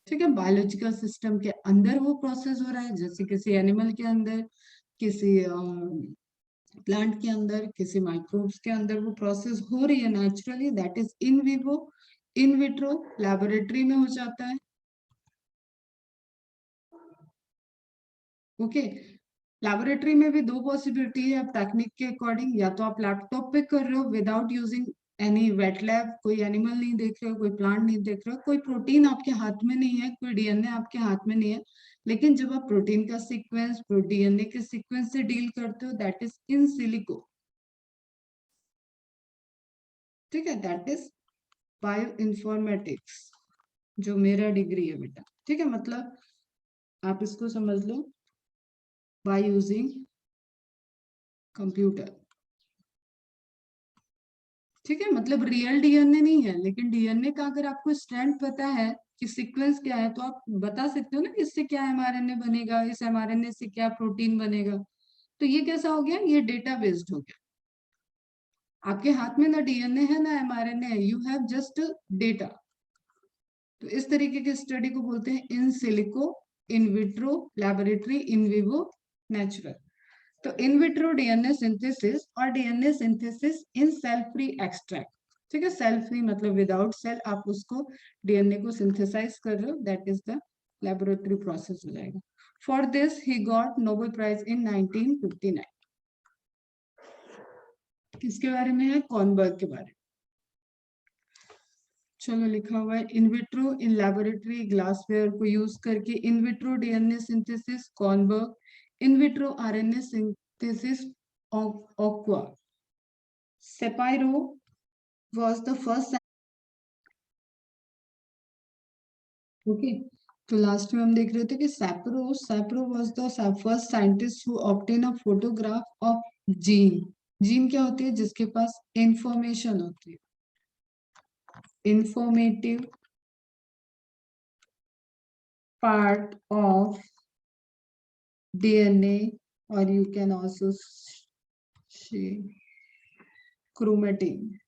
ठीक है, बायोलॉजिकल सिस्टम के अंदर वो प्रोसेस हो रहा है, जैसे किसी एनिमल के अंदर, किसी प्लांट के अंदर, किसी माइक्रोब्स के अंदर वो प्रोसेस हो रही है naturally, that is in vivo. In vitro laboratory में हो जाता है। ओके, लैबोरेटरी में भी दो पॉसिबिलिटी है अब टेक्निक के अकॉर्डिंग, या तो आप लैपटॉप पे कर रहे हो without using any wet lab, कोई एनिमल नहीं देख रहे हो, कोई प्लांट नहीं देख रहे हो, कोई प्रोटीन आपके हाथ में नहीं है, कोई डीएनए आपके हाथ में नहीं है, लेकिन जब आप प्रोटीन का सीक्वेंस डीएनए के सीक्वेंस से डील करते हो, दैट इज इन सिलिको, ठीक है, दैट इज बायो इन्फॉर्मेटिक्स, जो मेरा डिग्री है बेटा, ठीक है, मतलब आप इसको समझ लो बाय यूजिंग कंप्यूटर, ठीक है, मतलब रियल डीएनए नहीं है, लेकिन डीएनए का अगर आपको स्ट्रैंड पता है कि सीक्वेंस क्या है, तो आप बता सकते हो ना कि इससे क्या एमआरएनए बनेगा, इस एमआरएनए से क्या प्रोटीन बनेगा। तो ये कैसा हो गया, ये डेटा बेस्ड हो गया। आपके हाथ में ना डीएनए है ना एमआरएनए है, यू हैव जस्ट डेटा। तो इस तरीके की स्टडी को बोलते हैं in silico, in vitro laboratory, in vivo natural. तो इन विट्रो डीएनए सिंथेसिस और DNA synthesis in cell free extract, ठीक है, सेल फ्री मतलब विदाउट सेल आप उसको डीएनए को सिंथेसाइज कर रहे हो, that is the laboratory process हो जाएगा। For this he got Nobel prize in 1959। किसके बारे में है, कॉर्नबर्ग के बारे में। चलो लिखा हुआ है in vitro in laboratory glassware को यूज करके in vitro DNA synthesis Kornberg, in vitro RNA synthesis Ochoa, सेपाइरो was the first, ओके, तो लास्ट में हम देख रहे थे कि सैप्रो was the first scientist who obtained a photograph of gene। Gene क्या होती है, जिसके पास इंफॉर्मेशन होती है, इंफॉर्मेटिव पार्ट ऑफ डीएनए, और यू कैन ऑल्सो क्रोमेटिन,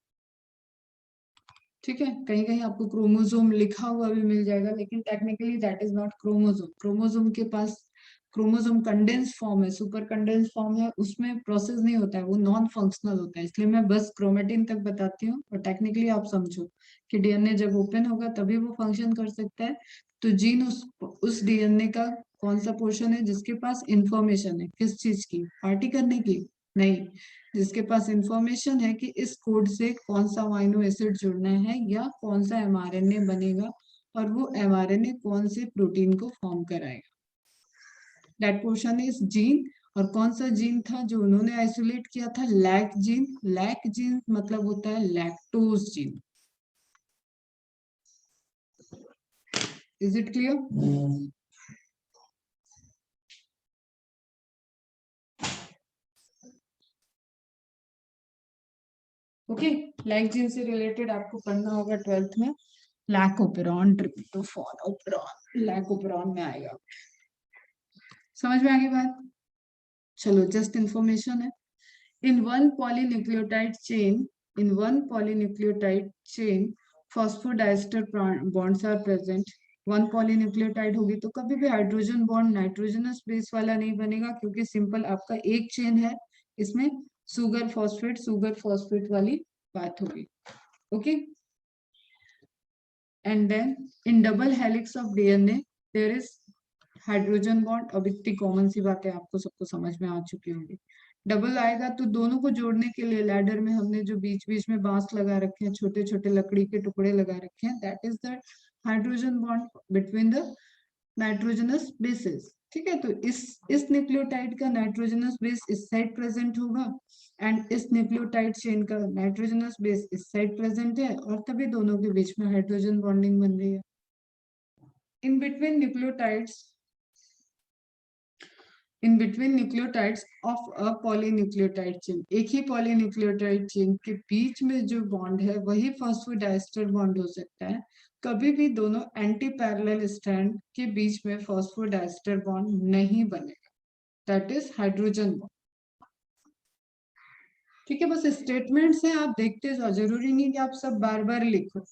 ठीक है, कहीं कहीं आपको क्रोमोसोम लिखा हुआ भी मिल जाएगा, लेकिन technically that is not chromosome. Chromosome के पास क्रोमोसोम कंडेंस फॉर्म है, सुपर कंडेंस फॉर्म है, उसमें प्रोसेस नहीं होता है, वो नॉन फंक्शनल होता है, इसलिए मैं बस क्रोमेटिन तक बताती हूँ, और टेक्निकली आप समझो कि डीएनए जब ओपन होगा तभी वो फंक्शन कर सकता है। तो जीन उस डीएनए का कौन सा पोर्शन है जिसके पास इंफॉर्मेशन है, किस चीज की, पार्टी करने की नहीं, जिसके पास इंफॉर्मेशन है कि इस कोड से कौन सा अमीनो एसिड जुड़ना है या कौन सा एमआरएनए बनेगा, और वो एमआरएनए कौन से प्रोटीन को फॉर्म कराएगा, दैट पोर्शन इज जीन। और कौन सा जीन था जो उन्होंने आइसोलेट किया था, लैक जीन। लैक जीन मतलब होता है lactose gene. Is it clear? Okay, lac gene से रिलेटेड आपको पढ़ना होगा 12th में, लैकोपेरॉन, ट्रिप्टोफान, ओपेरॉन, लैकोपेरॉन में आएगा। समझ में आ गई बात? चलो जस्ट इंफॉर्मेशन है। In one polynucleotide chain, in one polynucleotide chain phosphodiester bonds are present. One polynucleotide होगी तो कभी भी हाइड्रोजन बॉन्ड नाइट्रोजनस बेस वाला नहीं बनेगा, क्योंकि सिंपल आपका एक चेन है, इसमें सुगर फॉस्फेट वाली बात होगी। Okay, and then in double helix of DNA there is hydrogen bond. अब इतनी कॉमन सी बातें आपको सबको समझ में आ चुकी होंगी। डबल आएगा तो दोनों को जोड़ने के लिए लैडर में हमने जो बीच बीच में बांस लगा रखे हैं, छोटे छोटे लकड़ी के टुकड़े लगा रखे हैं, that is the hydrogen bond between the nitrogenous bases, ठीक है। तो इस न्यूक्लियोटाइड का नाइट्रोजनस बेस इस साइड प्रेजेंट होगा, एंड इस न्यूक्लियोटाइड चेन का नाइट्रोजनस बेस इस साइड प्रेजेंट है, और तभी दोनों के बीच में हाइड्रोजन बॉन्डिंग बन रही है। इन between nucleotides, in between nucleotides of a polynucleotide chain, एक ही पॉलीन्यूक्लियोटाइड चेन के बीच में जो बॉन्ड है वही फॉस्फोडाइस्टर बॉन्ड हो सकता है। कभी भी दोनों एंटी पैरेलल स्ट्रैंड के बीच में फॉस्फोडाइस्टर बॉन्ड नहीं बनेगा, दैट इज हाइड्रोजन बॉन्ड। ठीक है, बस स्टेटमेंट्स हैं, आप देखते जाओ, जरूरी नहीं कि आप सब बार बार लिखो।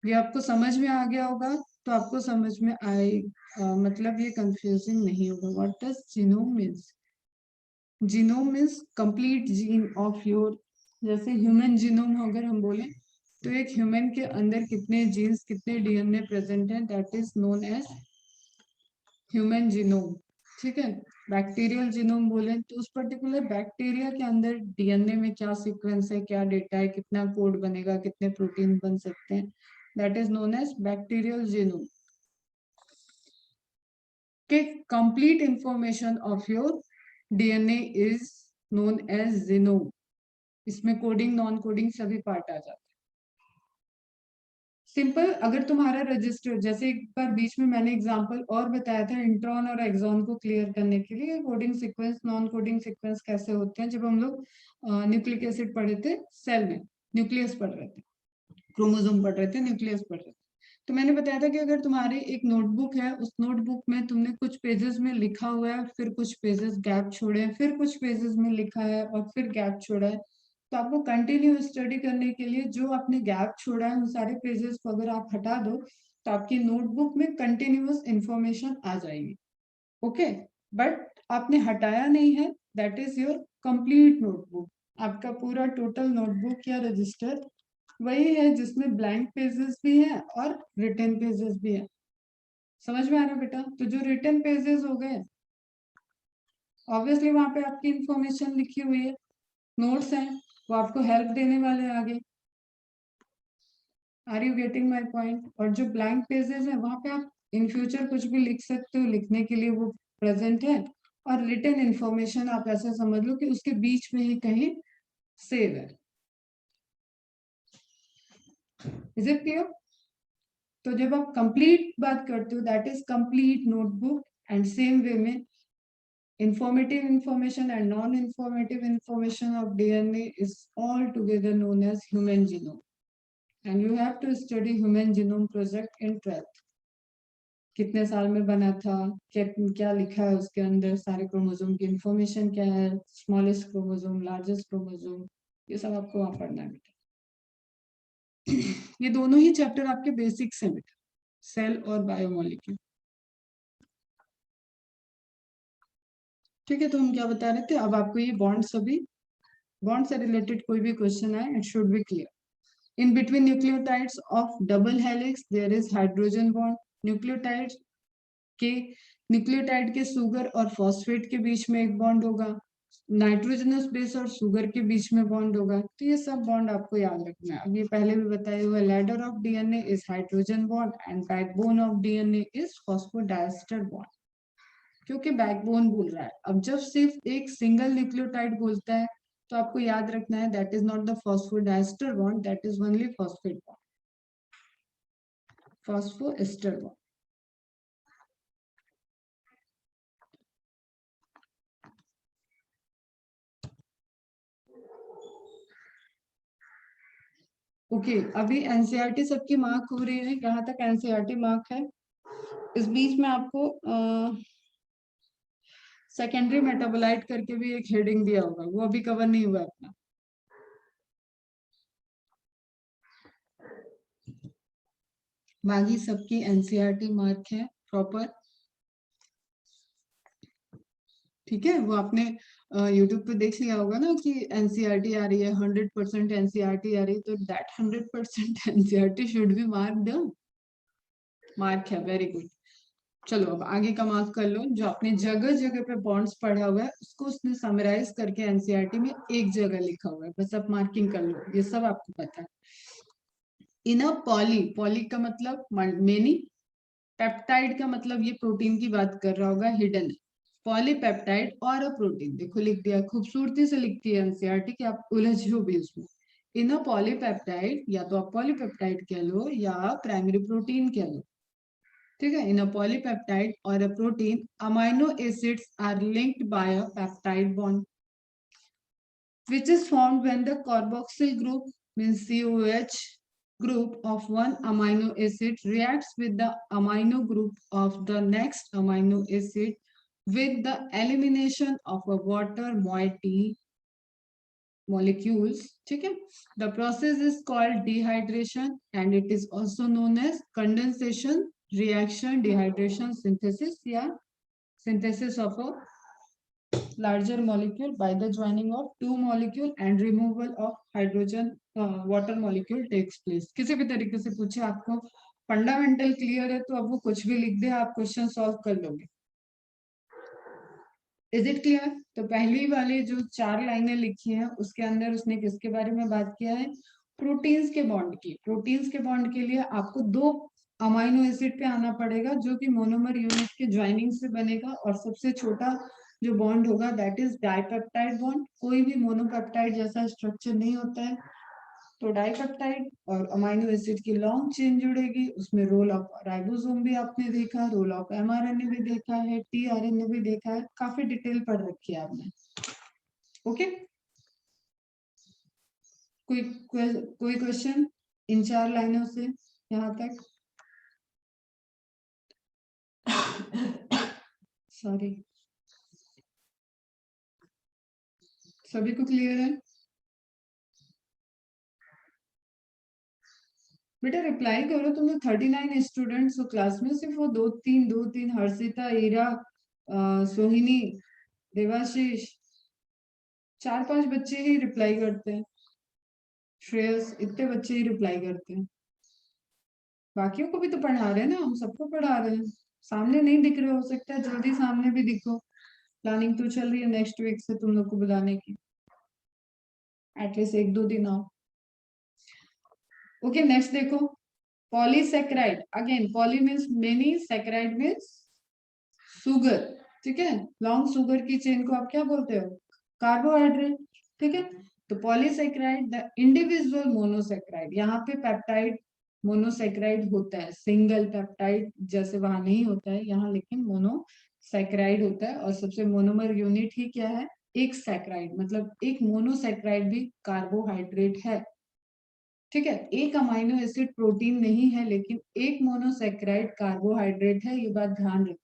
ये आपको समझ में आ गया होगा तो आपको समझ में आए, मतलब ये कंफ्यूजिंग नहीं होगा। What does genome means? Genome means complete gene of your, जैसे ह्यूमन जीनोम अगर हम बोले तो एक ह्यूमन के अंदर कितने जीन्स कितने डीएनए प्रेजेंट हैं, that is known as human genome. ठीक है, बैक्टीरियल जीनोम बोले तो उस पर्टिकुलर बैक्टीरिया के अंदर डीएनए में क्या सीक्वेंस है, क्या डेटा है, कितना कोड बनेगा, कितने प्रोटीन बन सकते हैं, that is known as bacterial genome. के complete information of your DNA is known as genome. इसमें कोडिंग नॉन कोडिंग सभी पार्ट आ जाते हैं। सिंपल, अगर तुम्हारा रजिस्टर, जैसे एक बार बीच में मैंने एग्जांपल और बताया था इंट्रॉन और एक्सॉन को क्लियर करने के लिए, coding sequence non coding sequence कैसे होते हैं, जब हम लोग न्यूक्लिक एसिड पढ़े थे सेल में, न्यूक्लियस पढ़ रहे थे, क्रोमोसोम पढ़ रहे थे, न्यूक्लियस पढ़ रहे थे, तो मैंने बताया था कि अगर तुम्हारी एक नोटबुक है, उस नोटबुक में तुमने कुछ पेजेस में लिखा हुआ है, फिर कुछ पेजेस गैप छोड़े हैं, फिर कुछ पेजेस में लिखा है और फिर गैप छोड़ा है, तो आपको कंटिन्यू स्टडी करने के लिए जो आपने गैप छोड़ा है उन सारे पेजेस को अगर आप हटा दो तो आपकी नोटबुक में कंटिन्यूअस इंफॉर्मेशन आ जाएगी। ओके, बट आपने हटाया नहीं है, that is your complete notebook. आपका पूरा टोटल नोटबुक या रजिस्टर वही है जिसमें ब्लैंक पेजेस भी है और रिटन पेजेस भी है। समझ में आ रहा बेटा? तो जो रिटन पेजेस हो गए, ऑब्वियसली वहां पे आपकी इंफॉर्मेशन लिखी हुई है, नोट्स हैं, वो आपको हेल्प देने वाले आगे। Are you getting my point? और जो ब्लैंक पेजेस है वहां पे आप इन फ्यूचर कुछ भी लिख सकते हो, लिखने के लिए वो प्रेजेंट है। और रिटन इंफॉर्मेशन आप ऐसा समझ लो कि उसके बीच में ही कहीं सेव है। Is it clear? तो जब आप कंप्लीट बात करते हो, that is complete notebook, and same way में informative information and non-informative information of DNA is all together known as human genome, and you have to study human genome project in 12th। कितने साल में बना था, क्या क्या लिखा है उसके अंदर, सारे क्रोमोसोम की इंफॉर्मेशन क्या है, स्मॉलेस्ट क्रोमोसोम, लार्जेस्ट क्रोमोसोम, ये सब आपको वहां पढ़ना है बेटा। ये दोनों ही चैप्टर आपके बेसिक्स हैं बेटा, सेल और बायोमोलिक्यूल। ठीक है, तो हम क्या बता रहे थे, अब आपको ये बॉन्ड, सभी बॉन्ड से रिलेटेड कोई भी क्वेश्चन आए, it should be clear. In between nucleotides of double helix there is hydrogen bond. Nucleotides के, न्यूक्लियोटाइड के सुगर और फॉस्फेट के बीच में एक बॉन्ड होगा, नाइट्रोजनस बेस और सुगर के बीच में बॉन्ड होगा। तो ये सब बॉन्ड आपको याद रखना है। अब ये पहले भी बताया हुआ, ladder of DNA is hydrogen bond and backbone of DNA is phosphodiester bond. क्योंकि बैकबोन बोल रहा है, अब जब सिर्फ एक सिंगल न्यूक्लियोटाइड बोलता है तो आपको याद रखना है that is not the phosphodiester bond, that is only phosphate bond, phosphoester bond. Okay, अभी एनसीईआरटी सबकी मार्क हो रही है, यहाँ तक एनसीईआरटी मार्क है। इस बीच में आपको सेकेंडरी मेटाबोलाइट करके भी एक हेडिंग दिया होगा, वो अभी कवर नहीं हुआ अपना। बाकी सबकी एनसीईआरटी मार्क है प्रॉपर। ठीक है, वो आपने यूट्यूब पे देख लिया होगा ना कि एनसीईआरटी आ रही है, 100% एनसीईआरटी आ रही है, तो that 100% NCERT should be mark the mark है। Very good. चलो अब आगे का मार्क कर लो, जो आपने जगह जगह पे बॉन्ड्स पढ़ा हुआ है उसको उसने समराइज करके एनसीईआरटी में एक जगह लिखा हुआ है, बस आप मार्किंग कर लो, ये सब आपको पता है। इन अ पॉली, पॉली का मतलब मेनी, पेप्टाइड का मतलब ये प्रोटीन की बात कर रहा होगा, हिडन है। पॉलीपेप्टाइड और अ प्रोटीन, देखो लिख दिया, खूबसूरती से लिखती है एनसीईआरटी कि आप उलझो भी उसमें। इन अ पॉलीपेप्टाइड, या तो आप पॉलीपेप्टाइड कह लो या प्राइमरी प्रोटीन कह लो। ठीक है, इन अ पॉलीपेप्टाइड और a protein amino acids are linked by a peptide bond which is formed when the carboxyl group means COH group of one amino acid reacts with the amino group of the next amino acid with the elimination of a water moiety molecules. ठीक है, the process is called dehydration and it is also known as condensation reaction, dehydration, synthesis या synthesis of a larger molecule by the joining of two molecule and removal of hydrogen water molecule takes place. किसी भी तरीके से पूछे, आपको fundamental clear है तो अब वो कुछ भी लिख दे, आप क्वेश्चन सॉल्व कर लोगे. Is it clear? तो पहली वाली जो 4 लाइनें लिखी हैं उसके अंदर उसने किसके बारे में बात किया है? प्रोटीन्स के बॉन्ड की. प्रोटीन्स के बॉन्ड के लिए आपको 2 अमाइनो एसिड पे आना पड़ेगा जो कि मोनोमर यूनिट के ज्वाइनिंग से बनेगा और सबसे छोटा जो बॉन्ड होगा दैट इज डाइपेप्टाइड बॉन्ड. कोई भी मोनोपेप्टाइड जैसा स्ट्रक्चर नहीं होता है. तो डाइपेप्टाइड और अमाइनो एसिड की लॉन्ग चेन जुड़ेगी, उसमें रोल ऑफ राइबोसोम भी आपने देखा, रोल ऑफ एमआरएनए भी देखा है, टीआरएनए भी देखा है, काफी डिटेल पढ़ रखी है आपने. ओके, कोई क्वेश्चन इन 4 लाइनों से यहाँ तक? सॉरी, सभी को क्लियर है? बेटा रिप्लाई करो, तुम्हें 39 स्टूडेंट्स हो क्लास में, सिर्फ वो 2-3 हर्षिता, ईरा, सोहिनी, देवाशीष, 4-5 बच्चे ही रिप्लाई करते हैं. श्रेयस, इतने बच्चे ही रिप्लाई करते हैं. बाकियों को भी तो पढ़ा रहे हैं ना, हम सबको पढ़ा रहे हैं. सामने नहीं दिख रहे, हो सकता है जल्दी सामने भी दिखो. प्लानिंग तो चल रही है नेक्स्ट वीक से तुम लोग को बुलाने की, एटलीस्ट 1-2 दिन आओ. ओके, नेक्स्ट देखो, polysaccharide. Again poly means many, saccharide means sugar. ठीक है, लॉन्ग सुगर की चेन को आप क्या बोलते हो? कार्बोहाइड्रेट. ठीक है, तो पॉलीसेक्राइड द इंडिविजुअल मोनोसेक्राइड. यहाँ पे पेप्टाइड मोनोसेक्राइड होता है, सिंगल पेप्टाइड जैसे वहां नहीं होता है यहाँ, लेकिन मोनोसेक्राइड होता है. और सबसे मोनोमर यूनिट ही क्या है? एक सेक्राइड. मतलब एक मोनोसेक्राइड भी कार्बोहाइड्रेट है. ठीक है, एक अमाइनो एसिड प्रोटीन नहीं है, लेकिन एक मोनोसेक्राइड कार्बोहाइड्रेट है, ये बात ध्यान रखो.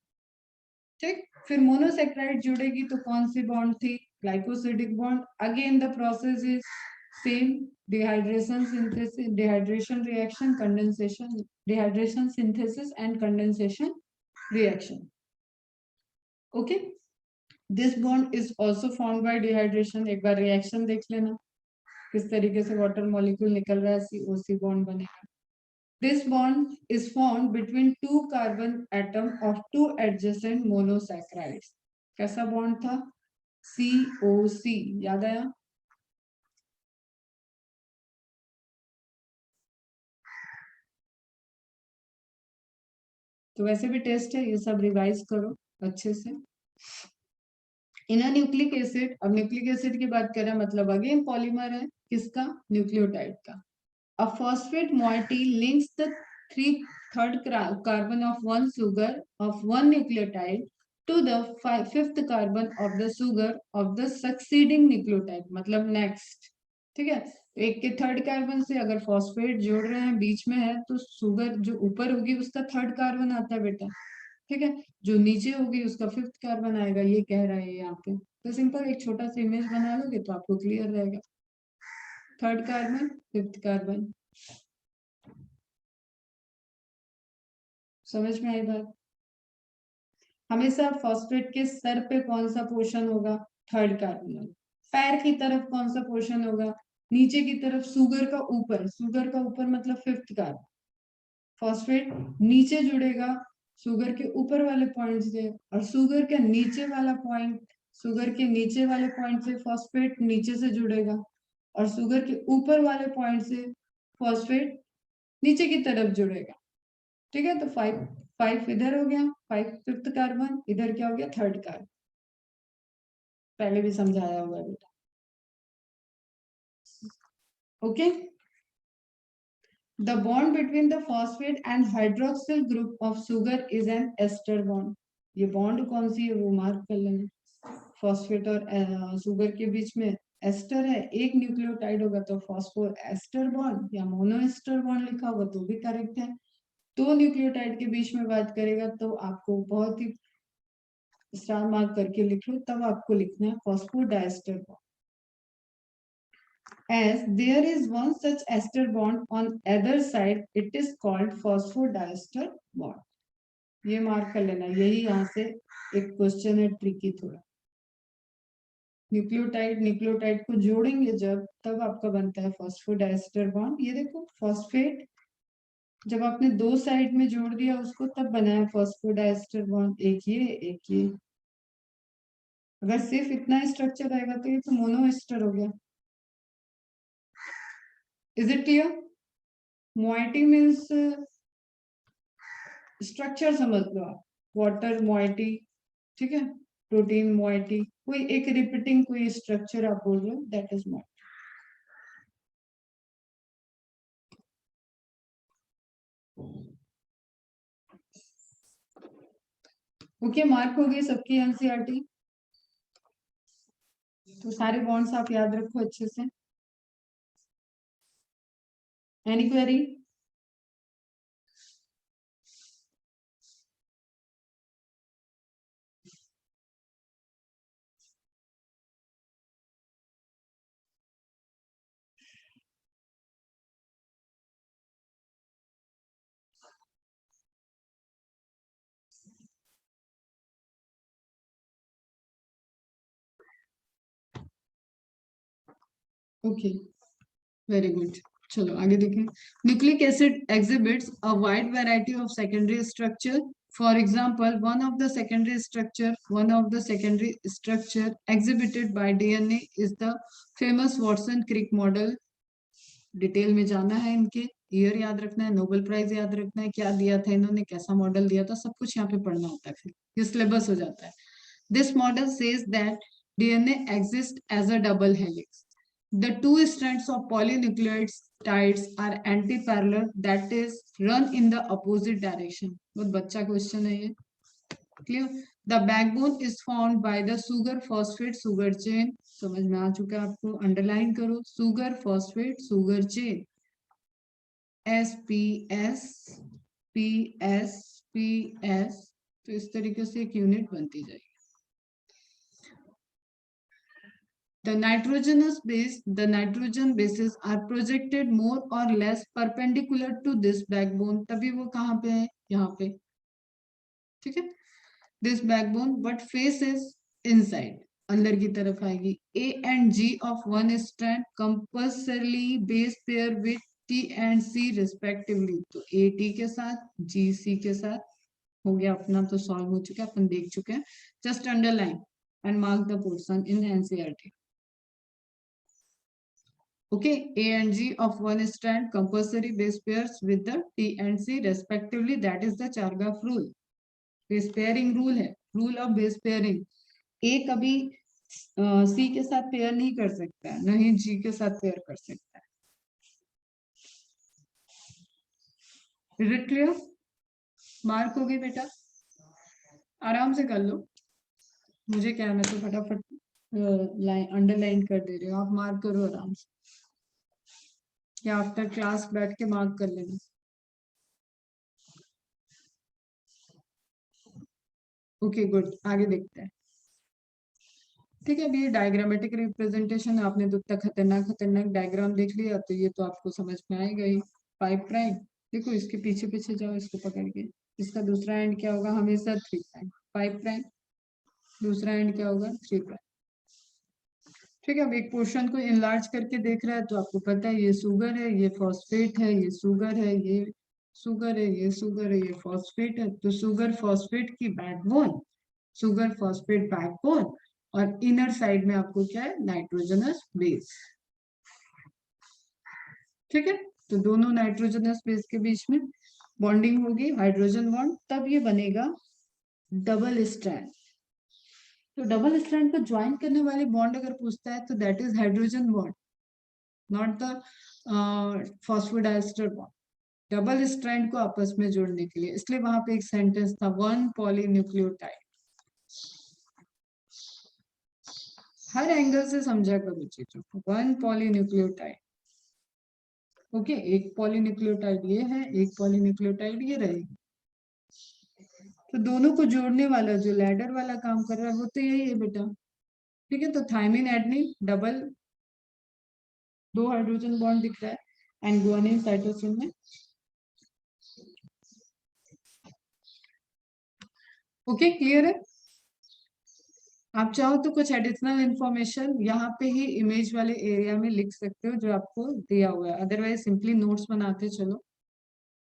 ठीक, फिर मोनोसेक्राइड जुड़ेगी तो कौन सी बॉन्ड थी? Glycosidic bond. Again the process is same, dehydration synthesis, dehydration reaction, condensation, dehydration synthesis and condensation reaction. Okay, this bond is also formed by dehydration. एक बार रिएक्शन देख लेना किस तरीके से वाटर मॉलिक्यूल निकल रहा है, COC बॉन्ड बनेगा. This bond is formed between two carbon atom of two adjacent monosaccharides. कैसा बॉन्ड था? COC. याद आया? तो वैसे भी टेस्ट है, ये सब रिवाइज करो अच्छे से. इन न्यूक्लिक एसिड. अब न्यूक्लिक एसिड की बात करें, मतलब अगेन पॉलीमर है, किसका? न्यूक्लियोटाइड का. A phosphate moiety links the third carbon of one sugar of one nucleotide to the fifth carbon of the sugar of the succeeding nucleotide. मतलब next. ठीक है, तो एक के थर्ड कार्बन से अगर फॉस्फेट जोड़ रहे हैं, बीच में है, तो सुगर जो ऊपर होगी उसका थर्ड कार्बन आता है बेटा. ठीक है, जो नीचे होगी उसका फिफ्थ कार्बन आएगा, ये कह रहा है यहाँ पे. तो सिंपल एक छोटा सा इमेज बना लोगे तो आपको क्लियर रहेगा. Third carbon, fifth carbon. समझ में आई बात? हमेशा फॉस्फेट के सर पे कौन सा पोर्शन होगा? Third carbon. पैर की तरफ कौन सा पोर्शन होगा? नीचे की तरफ. सुगर का ऊपर, सुगर का ऊपर मतलब फिफ्थ कार्बन. फॉस्फेट नीचे जुड़ेगा शुगर के ऊपर वाले पॉइंट से, और शुगर के नीचे वाला पॉइंट, शुगर के नीचे वाले पॉइंट से फॉस्फेट नीचे से जुड़ेगा, और शुगर के ऊपर वाले पॉइंट से फॉस्फेट नीचे की तरफ जुड़ेगा. ठीक है, तो 5 इधर हो गया, 5 फिफ्थ कार्बन, इधर क्या हो गया? Third carbon. पहले भी समझाया हुआ बेटा. Okay, The bond between the phosphate and hydroxyl group of sugar is an ester bond. ये बॉन्ड कौन सी है वो मार्क कर लेना। फॉस्फेट और शुगर के बीच में एस्टर है, एक न्यूक्लियोटाइड होगा तो फॉस्फो एस्टर बॉन्ड या मोनो एस्टर बॉन्ड लिखा होगा तो भी करेक्ट है। दो न्यूक्लियोटाइड के बीच में बात करेगा तो आपको बहुत ही स्टार मार्क करके लिख लो, तब आपको लिखना है phosphodiester bond. As there is one such ester bond on either side, it is called phosphodiester bond. ये मार्क कर लेना, यही यहाँ से एक क्वेश्चन है ट्रिकी थोड़ा। न्यूक्लियोटाइड न्यूक्लियोटाइड को जोड़ेंगे जब, तब आपका बनता है फॉस्फोडाइएस्टर बॉन्ड। ये देखो फॉस्फेट जब आपने दो साइड में जोड़ दिया उसको, तब बना है फॉस्फोडाइएस्टर बॉन्ड, एक ये एक ये। अगर सिर्फ इतना स्ट्रक्चर रहेगा तो ये तो मोनोएस्टर हो गया। Is it clear? Moiety means structure समझ लो आप, वाटर मोइटी, ठीक है, प्रोटीन मोइटी, कोई एक रिपीटिंग कोई स्ट्रक्चर आप बोल रहे हो, that is moiety. Okay, mark हो गई सबकी एनसीईआरटी। तो सारे बॉन्ड्स आप याद रखो अच्छे से। Any query? Okay, very good. चलो आगे देखें। Nucleic acid exhibits a wide variety of secondary structure. For example, one of the secondary structure exhibited by DNA is the famous Watson-Crick model. Detail में जाना है, इनके ईयर याद रखना है, नोबेल प्राइज याद रखना है, क्या दिया था इन्होंने, कैसा मॉडल दिया था, सब कुछ यहाँ पे पढ़ना होता है, फिर ये सिलेबस हो जाता है। This model says that DNA exists as a double helix. The two strands of polynucleotides are anti-parallel, that is, run in the opposite direction. बहुत बच्चा क्वेश्चन है ये, clear? The backbone is formed by the sugar phosphate sugar chain. समझ में आ चुका है आपको, underline करो, sugar phosphate sugar chain, SPS PS PS, तो इस तरीके से एक यूनिट बनती जाएगी। The nitrogen bases are projected more or less perpendicular to this backbone. तभी वो कहाँ पे है, यहाँ पे, ठीक है। This backbone but face is inside, अंदर की तरफ आएगी। A and G of one strand compulsorily base pair with T and C respectively. तो AT के साथ GC के साथ हो गया अपना, तो सॉल्व हो चुका है, अपन देख चुके हैं। Just underline and mark the portion in NCERT. Okay, A and G of one strand compulsory base pairs with the T and C respectively. That is the Chargaff rule. Base pairing rule है, rule of base pairing. A कभी C के साथ pair नहीं कर सकता है, नहीं G के साथ पेयर कर सकता है। Is it clear? मार्क हो गई बेटा, आराम से कर लो। मुझे क्या, मैं तो फटाफट लाइन अंडरलाइन कर दे रही हूँ, आप मार्क करो आराम से, या आफ्टर क्लास बैठ के मार्क कर लेना। ओके गुड, आगे देखते हैं। ठीक है, अभी डायग्रामेटिक रिप्रेजेंटेशन आपने तो इतना खतरनाक खतरनाक डायग्राम देख लिया, तो ये तो आपको समझ में आएगा ही। 5 प्राइम, देखो इसके पीछे पीछे जाओ, इसको पकड़ के, इसका दूसरा एंड क्या होगा, हमेशा 3 प्राइम। 5 प्राइम, दूसरा एंड क्या होगा, 3 प्राइम। ठीक है, अब एक पोर्शन को इनलार्ज करके देख रहा है तो आपको पता है ये शुगर है, ये फॉस्फेट है, ये शुगर है, ये शुगर है, ये शुगर है, ये फॉस्फेट है। तो शुगर फॉस्फेट की बैकबोन, शुगर फॉस्फेट बैकबोन, और इनर साइड में आपको क्या है, नाइट्रोजनस बेस। ठीक है, तो दोनों नाइट्रोजनस बेस के बीच में बॉन्डिंग होगी, हाइड्रोजन बॉन्ड, तब ये बनेगा डबल स्ट्रैंड। तो डबल स्ट्रैंड को ज्वाइन करने वाली बॉन्ड अगर पूछता है तो that is hydrogen bond, not the phosphodiester bond. Double strand को आपस में जोड़ने के लिए, इसलिए वहां पे एक सेंटेंस था वन पॉलीन्यूक्लियोटाइड। हर एंगल से समझा करो चीजों को। वन पॉलीन्यूक्लियोटाइड, ओके, एक पॉलीन्यूक्लियोटाइड ये है, एक पॉलीन्यूक्लियोटाइड ये रहेगी। तो दोनों को जोड़ने वाला जो लैडर वाला काम कर रहा है वो तो यही है बेटा। ठीक है, तो thymine adenine double, 2 hydrogen bond दिख रहा है, एंड गुआनिन साइटोसिन में। ओके, क्लियर है। आप चाहो तो कुछ एडिशनल इंफॉर्मेशन यहाँ पे ही इमेज वाले एरिया में लिख सकते हो जो आपको दिया हुआ है, अदरवाइज सिंपली नोट्स बनाते चलो।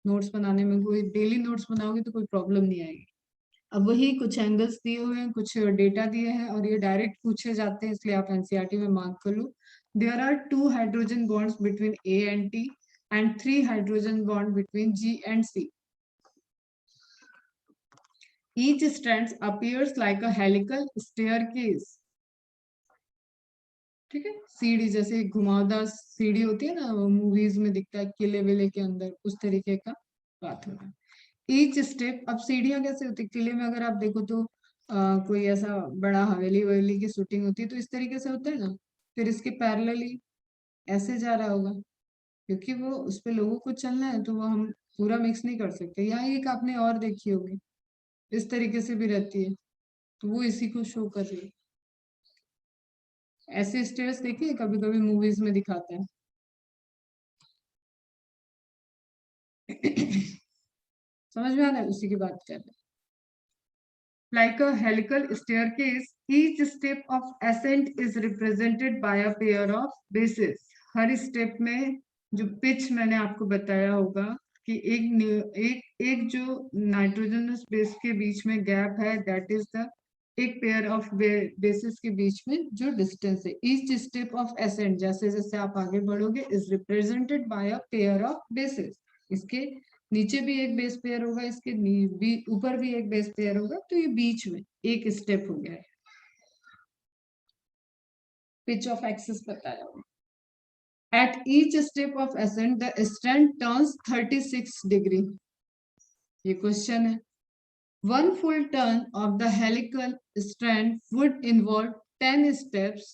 नोट्स बनाने में कोई डेली नोट्स बनाओगे तो कोई प्रॉब्लम नहीं आएगी। अब वही कुछ एंगल्स दिए हुए हैं, कुछ डेटा दिए हैं, और ये डायरेक्ट पूछे जाते हैं, इसलिए आप एनसीईआरटी में मार्क कर लो। There are 2 hydrogen bonds between A and T and 3 hydrogen bond between G and C. Each strand appears like a helical staircase. ठीक है, सीढ़ी जैसे घुमावदार सीढ़ी होती है ना, मूवीज में दिखता है किले विले के अंदर, उस तरीके का बात हो रहा है। ईच स्टेप, अब सीढ़ियां कैसे होती है किले में, अगर आप देखो तो कोई ऐसा बड़ा हवेली ववेली की शूटिंग होती है तो इस तरीके से होता है ना, फिर इसके पैरेलली ऐसे जा रहा होगा, क्योंकि वो उस पे लोगों को चलना है तो वो हम पूरा मिक्स नहीं कर सकते। यहाँ एक आपने और देखी होगी, इस तरीके से भी रहती है, तो वो इसी को शो कर रही है। ऐसे स्टेयर्स देखिए कभी कभी मूवीज में दिखाते हैं। समझ में आ रहा है, उसी की बात कर रहे हैं। Like a helical staircase, each step of ascent is represented by a pair of bases. Her step में जो पिच मैंने आपको बताया होगा कि एक जो नाइट्रोजनस बेस के बीच में गैप है, दैट इज द एक पेयर ऑफ बेसिस के बीच में जो डिस्टेंस है। ईच स्टेप ऑफ एसेंट, जैसे जैसे आप आगे बढ़ोगे, is represented by a pair of basis. इसके नीचे भी एक बेस पेयर होगा, इसके ऊपर भी एक बेस पेयर होगा, तो ये बीच में एक स्टेप हो गया है। पिच ऑफ एक्सिस बताया होगा। At each step of ascent, the strand turns 36 degree. ये क्वेश्चन है। One full turn of the helical strand would involve 10 steps.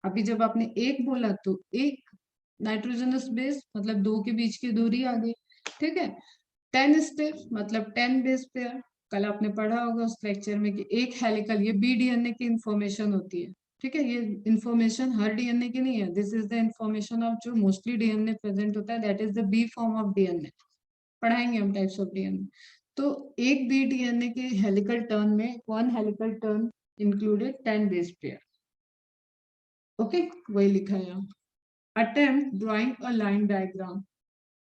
अभी जब आपने एक बोला तो एक नाइट्रोजनस बेस मतलब दो के बीच की दूरी आ गई, ठीक है। 10 स्टेप्स मतलब 10 बेस पेयर। कल आपने पढ़ा होगा उस लेक्चर में कि एक हेलिकल, ये बी डीएनए की इंफॉर्मेशन होती है, ठीक है। ये इंफॉर्मेशन हर डीएनए की नहीं है, this is the information of जो मोस्टली डीएनए प्रेजेंट होता है, that is the B form of DNA. पढ़ाएंगे हम टाइप्स ऑफ डीएनए। तो एक बी डीएनए के हेलिकल टर्न में one helical turn included 10 base pair. Okay, वही लिखा है यहाँ। Attempt drawing a line diagram,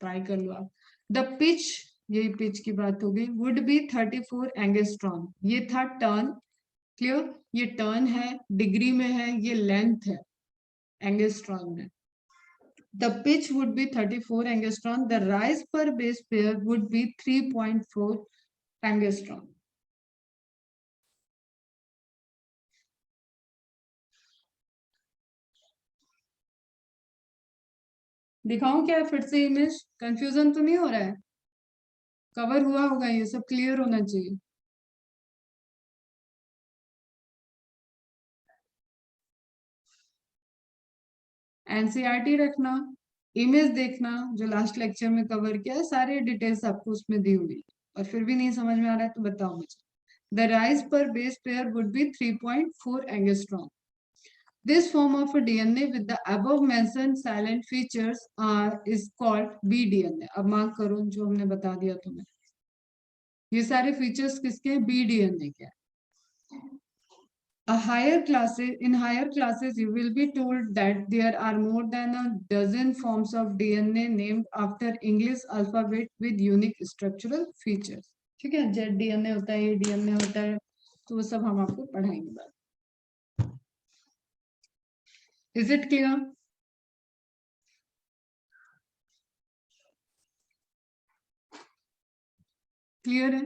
try कर लो आप। द पिच, यही पिच की बात हो गई, वुड बी 34 एंगस्ट्रॉम। ये था टर्न, क्लियर। ये टर्न है, डिग्री में है, ये लेंथ है एंगस्ट्रॉम में। The pitch would be 34 angstrom. The rise per base pair would be 3.4 angstrom. दिखाऊं क्या फिर से इमेज? कंफ्यूजन तो नहीं हो रहा है? कवर हुआ होगा, ये सब क्लियर होना चाहिए। एनसीईआरटी रखना, इमेज देखना, जो लास्ट लेक्चर में कवर किया है, सारे डिटेल्स आपको उसमें दी हुई। और फिर भी नहीं समझ में आ रहा है तो बताओ मुझे। द राइज पर base pair would be 3.4 angstrom. This form of a DNA with the above mentioned silent features is called bDNA. अब मार्क करो जो हमने बता दिया तुम्हें, ये सारे फीचर्स किसके? bDNA के। In higher classes, you will be told that there are more than a dozen forms of DNA named after English alphabet with unique structural features. ठीक है, जेड डीएनए होता है, ये डीएनए होता है, तो वो सब हम आपको पढ़ाएंगे बाद। Is it clear? क्लियर है?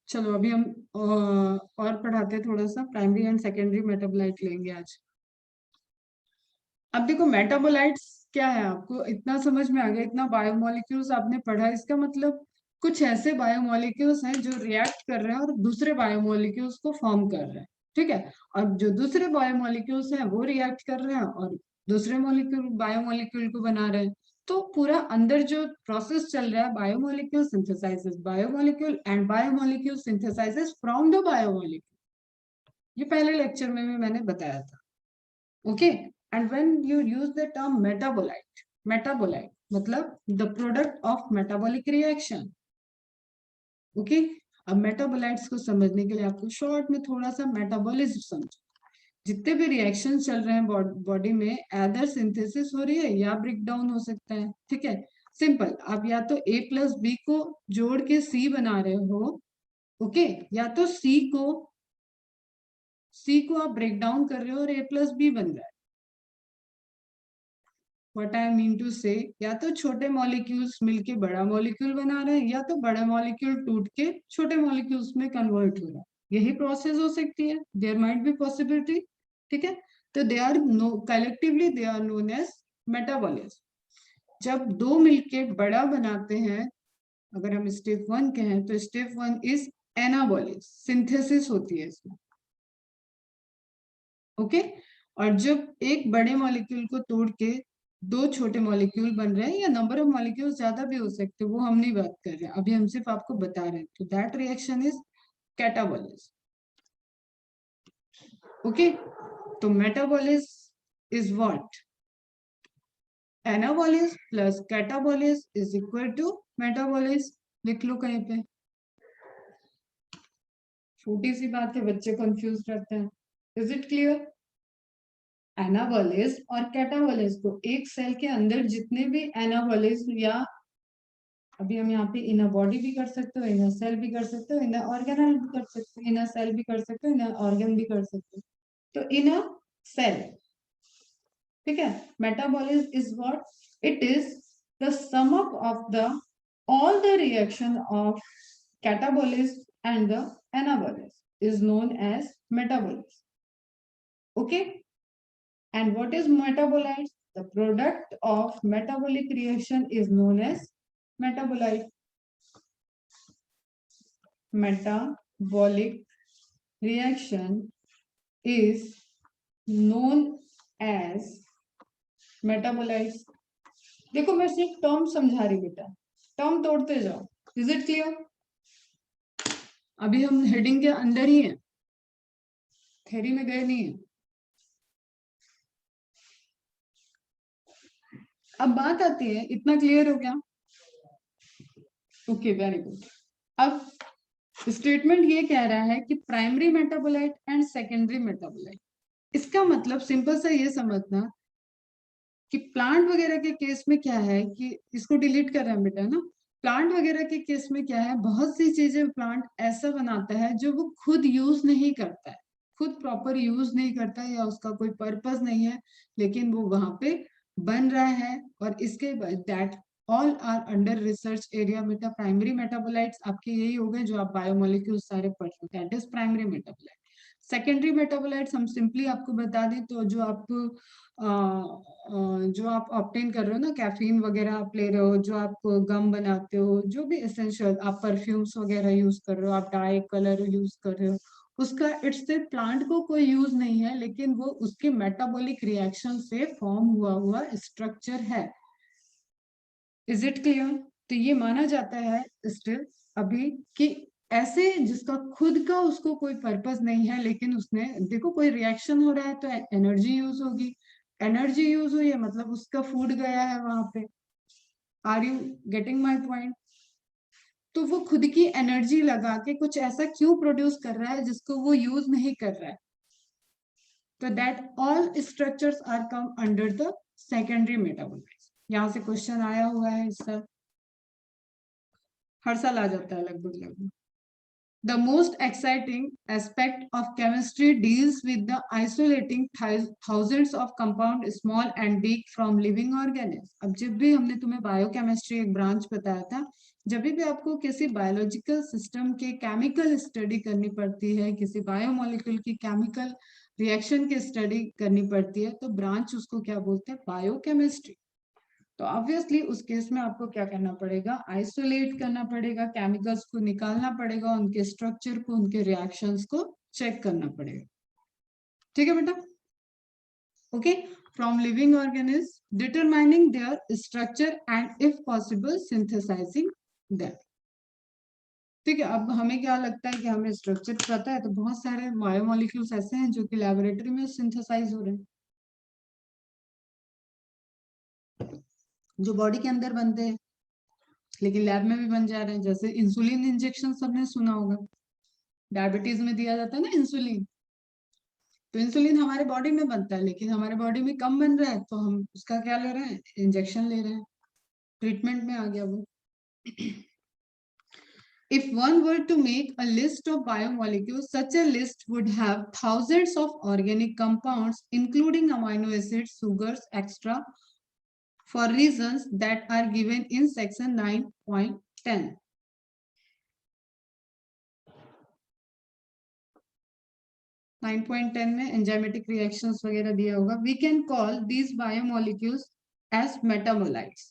चलो अभी हम और पढ़ाते हैं थोड़ा सा। प्राइमरी एंड सेकेंडरी मेटाबोलाइट लेंगे आज। अब देखो मेटाबोलाइट्स क्या है, आपको इतना समझ में आ गया, इतना बायोमोलिक्यूल्स आपने पढ़ा, इसका मतलब कुछ ऐसे बायोमोलिक्यूल्स हैं जो रिएक्ट कर रहे हैं और दूसरे बायोमोलिक्यूल्स को फॉर्म कर रहे हैं, ठीक है। और जो दूसरे बायोमोलिक्यूल्स हैं वो रिएक्ट कर रहे हैं और दूसरे मॉलिक्यूल बायोमोलिक्यूल को बना रहे हैं। तो पूरा अंदर जो प्रोसेस चल रहा है, biomolecule synthesises biomolecule and biomolecule synthesises from the biomolecule, ये पहले लेक्चर में भी मैंने बताया था। Okay, and when you use the term metabolite, metabolite मतलब the product of metabolic reaction. Okay, अब मेटाबोलाइट्स को समझने के लिए आपको शॉर्ट में थोड़ा सा मेटाबॉलिज्म समझो। जितने भी रिएक्शन चल रहे हैं बॉडी में, एदर सिंथेसिस हो रही है या ब्रेक डाउन हो सकता है, ठीक है। सिंपल, आप या तो A प्लस बी को जोड़ के C बना रहे हो, ओके, या तो C को आप ब्रेक डाउन कर रहे हो और A प्लस बी बन रहा है। व्हाट आई मीन टू से, या तो छोटे मॉलिक्यूल्स मिलके बड़ा मॉलिक्यूल बना रहे हैं या तो बड़ा मॉलिक्यूल टूट के छोटे मॉलिक्यूल्स में कन्वर्ट हो रहा है, यही प्रोसेस हो सकती है, देयर माइट बी पॉसिबिलिटी, ठीक है। तो they are no collectively they are known as metabolism. जब दो मिलके बड़ा बनाते हैं, अगर हम स्टेप 1 कहें तो स्टेप 1 इज एनाबॉलिज्म, सिंथेसिस होती है इसमें, ओके। और जब एक बड़े मॉलिक्यूल को तोड़ के दो छोटे मॉलिक्यूल बन रहे हैं, या नंबर ऑफ मॉलिक्यूल ज्यादा भी हो सकते हैं, वो हम नहीं बात कर रहे हैं, अभी हम सिर्फ आपको बता रहे हैं, तो that reaction is catabolism, okay. तो metabolism is what, anabolism plus catabolism is equal to metabolism. लिख लो कहीं पे, छोटी सी बात है, बच्चे कंफ्यूज रहते हैं। Is it clear? एनाबॉलिज्म और कैटाबॉलिज्म को एक सेल के अंदर जितने भी एनाबॉलिज्म, या अभी हम यहाँ पे इन बॉडी भी कर सकते हो, इन सेल भी कर सकते हो, इन ऑर्गेनल भी कर सकते हो, इन सेल भी कर सकते हो, इन ऑर्गन भी कर सकते हो, तो इन सेल, ठीक है। Metabolism is what, it is the sum up of the all the reaction of catabolism and the anabolism is known as metabolism, okay. And what is metabolites? The product of metabolic reaction is known as metabolite. Metabolic reaction is known as metabolites. देखो मैं सिर्फ term समझा रही बेटा, term तोड़ते जाओ। Is it clear? अभी हम हेडिंग के अंदर ही हैं, थ्योरी में गए नहीं है। अब बात आती है, इतना क्लियर हो गया? Okay, very good. अब स्टेटमेंट ये कह रहा है कि primary metabolite and secondary metabolite, इसका मतलब सिंपल सा ये समझना कि प्लांट वगैरह के केस में क्या है, कि इसको डिलीट कर रहे हैं बेटा ना। प्लांट वगैरह के केस में क्या है, बहुत सी चीजें प्लांट ऐसा बनाता है जो वो खुद यूज नहीं करता है, खुद प्रॉपर यूज नहीं करता है, या उसका कोई पर्पस नहीं है, लेकिन वो वहां पे बन रहा है। और इसके that all are under research area. बेटा प्राइमरी मेटाबोलाइट्स आपके यही हो गए जो आप बायोमोलिक्यूल्स सारे पढ़ लो, that is primary metabolite. Secondary metabolites हम सिंपली आपको बता दें तो जो आप ऑब्टेन कर रहे हो ना, कैफीन वगैरह आप ले रहे हो, जो आप गम बनाते हो, जो भी एसेंशियल आप परफ्यूम्स वगैरह यूज कर रहे हो, आप डाई कलर यूज कर रहे हो, उसका इट्स प्लांट को कोई यूज नहीं है, लेकिन वो उसके मेटाबॉलिक रिएक्शन से फॉर्म हुआ हुआ स्ट्रक्चर है। Is it clear? तो ये माना जाता है स्टिल अभी कि ऐसे जिसका खुद का उसको कोई पर्पस नहीं है, लेकिन उसने देखो कोई रिएक्शन हो रहा है तो एनर्जी यूज होगी, एनर्जी यूज हुई है मतलब उसका फूड गया है वहां पे। Are you getting my point? तो वो खुद की एनर्जी लगा के कुछ ऐसा क्यों प्रोड्यूस कर रहा है जिसको वो यूज नहीं कर रहा है। तो that all structures are come under the secondary metabolites. यहाँ से क्वेश्चन आया हुआ है, इसका हर साल आ जाता है लगभग लगभग। The most exciting aspect of chemistry deals with the isolating thousands of compound small and big from living organisms. अब जब भी हमने तुम्हें बायोकेमिस्ट्री एक ब्रांच बताया था, जब भी आपको किसी बायोलॉजिकल सिस्टम के केमिकल स्टडी करनी पड़ती है, किसी बायोमोलिक्यूल की केमिकल रिएक्शन की स्टडी करनी पड़ती है, तो ब्रांच उसको क्या बोलते हैं, बायोकेमिस्ट्री। तो ऑब्वियसली उस केस में आपको क्या करना पड़ेगा, आइसोलेट करना पड़ेगा, केमिकल्स को निकालना पड़ेगा, उनके स्ट्रक्चर को, उनके रिएक्शंस को चेक करना पड़ेगा। ठीक है बेटा, okay. From living organism determining there structure and if possible synthesising them. ठीक है, अब हमें क्या लगता है कि हमें स्ट्रक्चर पता है, तो बहुत सारे बायोमोलिक्यूल्स ऐसे हैं जो कि लैबोरेटरी में सिंथेसाइज हो रहे हैं, जो बॉडी के अंदर बनते हैं लेकिन लैब में भी बन जा रहे हैं। जैसे इंसुलिन इंजेक्शन सबने सुना होगा, डायबिटीज में दिया जाता है ना इंसुलिन। तो इंसुलिन हमारे बॉडी में बनता है लेकिन हमारे बॉडी में कम बन रहा है, तो हम उसका क्या ले रहे हैं, इंजेक्शन ले रहे हैं, ट्रीटमेंट में आ गया वो। If one were to make a list of biomolecules, such a list would have thousands of organic compounds, including amino acids, sugars, etc., for reasons that are given in section 9.10. 9.10 में enzymatic reactions वगैरह दिया होगा. We can call these biomolecules as metabolites.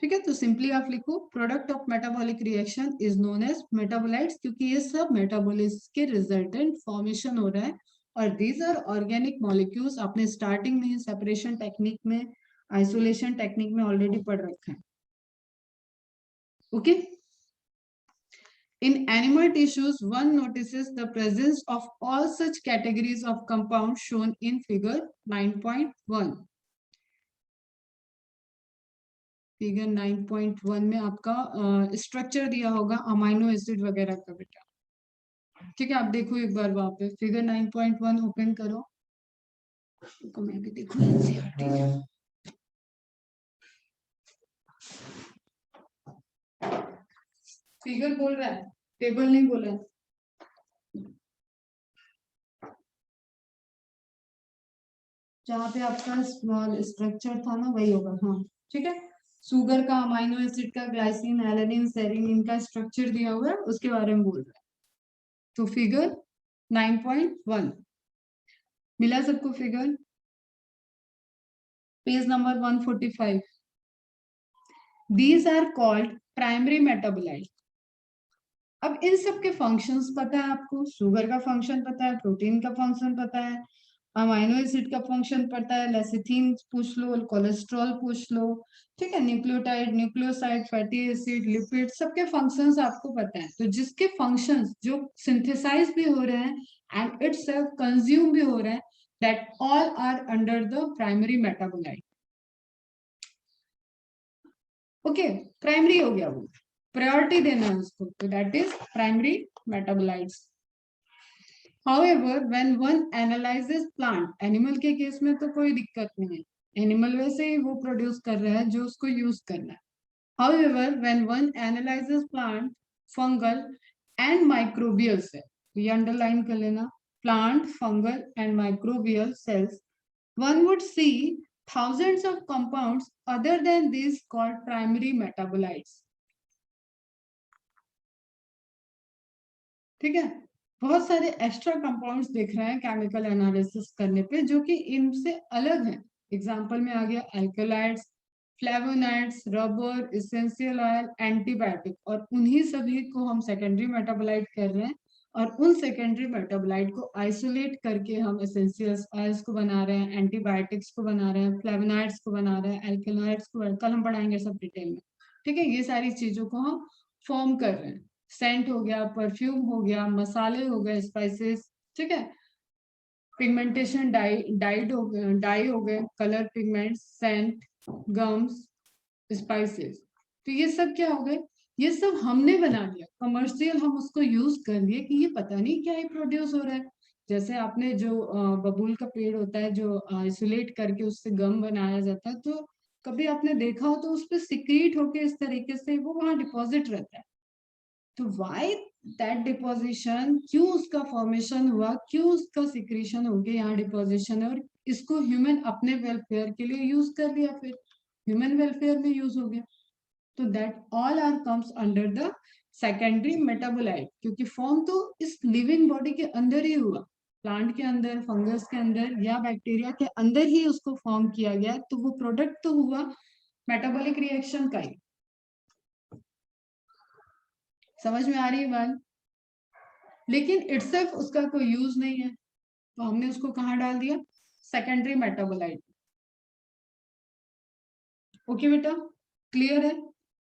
ठीक है, तो simply आप लिखो product of metabolic reaction is known as metabolites, क्योंकि ये सब मेटाबॉलिज्म के रिजल्टेंट फॉर्मेशन हो रहा है। और दीज आर ऑर्गेनिक मॉलिक्यूल्स, आपने स्टार्टिंग में सेपरेशन टेक्निक में, आइसोलेशन टेक्निक में ऑलरेडी पढ़ रखा है। Okay, in animal tissues one notices the presence of all such categories of compound shown in figure 9.1। Figure 9.1 में आपका स्ट्रक्चर दिया होगा अमाइनो एसिड वगैरह का बेटा। ठीक है, आप देखो एक बार वहां पे फिगर 9.1 ओपन करो, तो मैं भी देखूं एनसीईआरटी। फिगर बोल रहा है, टेबल नहीं बोल रहा है। जहाँ पे आपका स्मॉल स्ट्रक्चर था ना वही होगा। हाँ ठीक है, शुगर का, अमाइनो एसिड का, ग्लाइसिन, एलेनिन, सेरीन, इनका स्ट्रक्चर दिया हुआ है, उसके बारे में बोल रहा है। तो फिगर 9.1 मिला सबको figure, page number 145। These are called primary metabolites. अब इन सब के फंक्शंस पता है आपको, शुगर का फंक्शन पता है, प्रोटीन का फंक्शन पता है, अमाइनो एसिड का फंक्शन पता है, लेसिथिन पूछ लो, कोलेस्ट्रॉल पूछ लो, ठीक है, nucleotide, nucleoside, fatty acid, lipid, सबके फंक्शंस आपको पता है। तो जिसके फंक्शंस जो सिंथेसाइज भी हो रहे हैं एंड इटसेल्फ कंज्यूम भी हो रहे हैं, that all are under the primary metabolite. Okay, primary हो गया, वो प्रायोरिटी देना है उसको, तो that is primary metabolites. However, when one analyzes plant, animal के केस में तो कोई दिक्कत नहीं है, एनिमल वैसे ही वो प्रोड्यूस कर रहा है जो उसको यूज करना है। However, when one analyzes plant, fungal and microbial cells, ये अंडरलाइन कर लेना, plant, fungal and microbial cells, one would see thousands of compounds other than these called primary metabolites. ठीक है, बहुत सारे एक्स्ट्रा कंपाउंड्स दिख रहे हैं केमिकल एनालिसिस करने पे जो कि इनसे अलग हैं। एग्जांपल में आ गया alkaloids, flavonoids, rubber, essential oil, antibiotic, और उन्हीं सभी को हम सेकेंडरी मेटाबोलाइट कर रहे हैं। और उन सेकेंडरी मेटाबोलाइट को आइसोलेट करके हम एसेंशियल ऑयल्स को बना रहे हैं, एंटीबायोटिक्स को बना रहे हैं, फ्लेवोनाइड्स को बना रहे हैं, एल्कलॉइड्स को, कल हम पढ़ाएंगे सब डिटेल में। ठीक है, ये सारी चीजों को हम फॉर्म कर रहे हैं। सेंट हो गया, परफ्यूम हो गया, मसाले हो गए, स्पाइसेस, ठीक है, पिगमेंटेशन डाइड हो गए, डाई हो गए, colour pigment, scent, gums, spices. तो ये सब क्या हो गए, ये सब हमने बना लिया कमर्शियल, हम उसको यूज कर लिए कि ये पता नहीं क्या ही प्रोड्यूस हो रहा है। जैसे आपने जो बबूल का पेड़ होता है जो आइसोलेट करके उससे गम बनाया जाता है, तो कभी आपने देखा हो तो उस पर सिक्रीट होके इस तरीके से वो वहां डिपॉजिट रहता है। तो वाई दैट डिपोजिशन, क्यों उसका फॉर्मेशन हुआ, क्यों उसका सिक्रीशन हो गया, यहाँ डिपोजिशन है, और इसको ह्यूमन अपने वेलफेयर के लिए यूज कर लिया, फिर ह्यूमन वेलफेयर में यूज हो गया। तो that all are comes under the secondary metabolite, क्योंकि फॉर्म तो इस लिविंग बॉडी के अंदर ही हुआ। प्लांट के अंदर, फंगस के अंदर या बैक्टीरिया के अंदर ही उसको फॉर्म किया गया, तो वो प्रोडक्ट तो हुआ मेटाबॉलिक रिएक्शन का ही। समझ में आ रही है बात? लेकिन इटसेल्फ उसका कोई यूज नहीं है, तो हमने उसको कहाँ डाल दिया? Secondary metabolite. ओके बेटा, क्लियर है?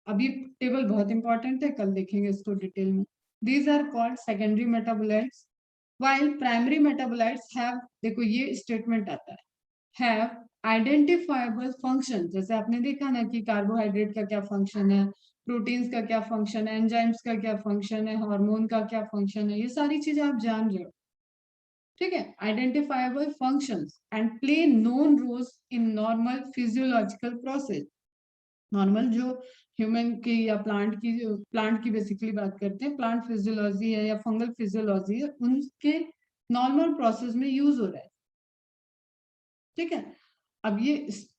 अभी टेबल बहुत इंपॉर्टेंट है, कल देखेंगे इसको डिटेल में। These are called secondary metabolites while primary metabolites have, देखो ये स्टेटमेंट आता है, हैव आइडेंटिफाइबल फंक्शन। जैसे आपने देखा ना कि कार्बोहाइड्रेट का क्या फंक्शन है, प्रोटीन्स का क्या फंक्शन है, एंजाइम्स का क्या फंक्शन है, हार्मोन का क्या फंक्शन है, ये सारी चीजें आप जान रहे हो, ठीक है? Identifiable functions and play known roles in normal physiological process. Normal जो ह्यूमन की या प्लांट की बेसिकली बात करते हैं, प्लांट फिजियोलॉजी है या फंगल फिजियोलॉजी है, उनके नॉर्मल प्रोसेस में यूज हो रहा है, ठीक है? अब ये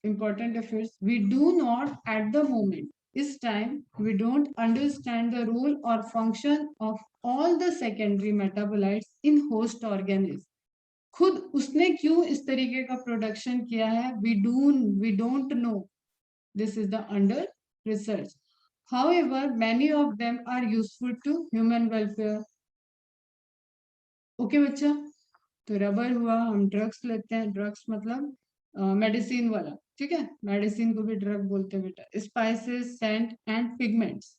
इंपॉर्टेंट है फिर, we do not at the moment, इस time we don't understand the role और function of all the secondary metabolites in host organism. खुद उसने क्यों इस तरीके का प्रोडक्शन किया है, we don't know, this is the under research. However, many of them are useful to human welfare. Okay बच्चा, तो रबर हुआ, हम ड्रग्स लेते हैं, ड्रग्स मतलब मेडिसिन वाला, ठीक है? मेडिसिन को भी ड्रग बोलते हैं बेटा। Spices, scent and pigments.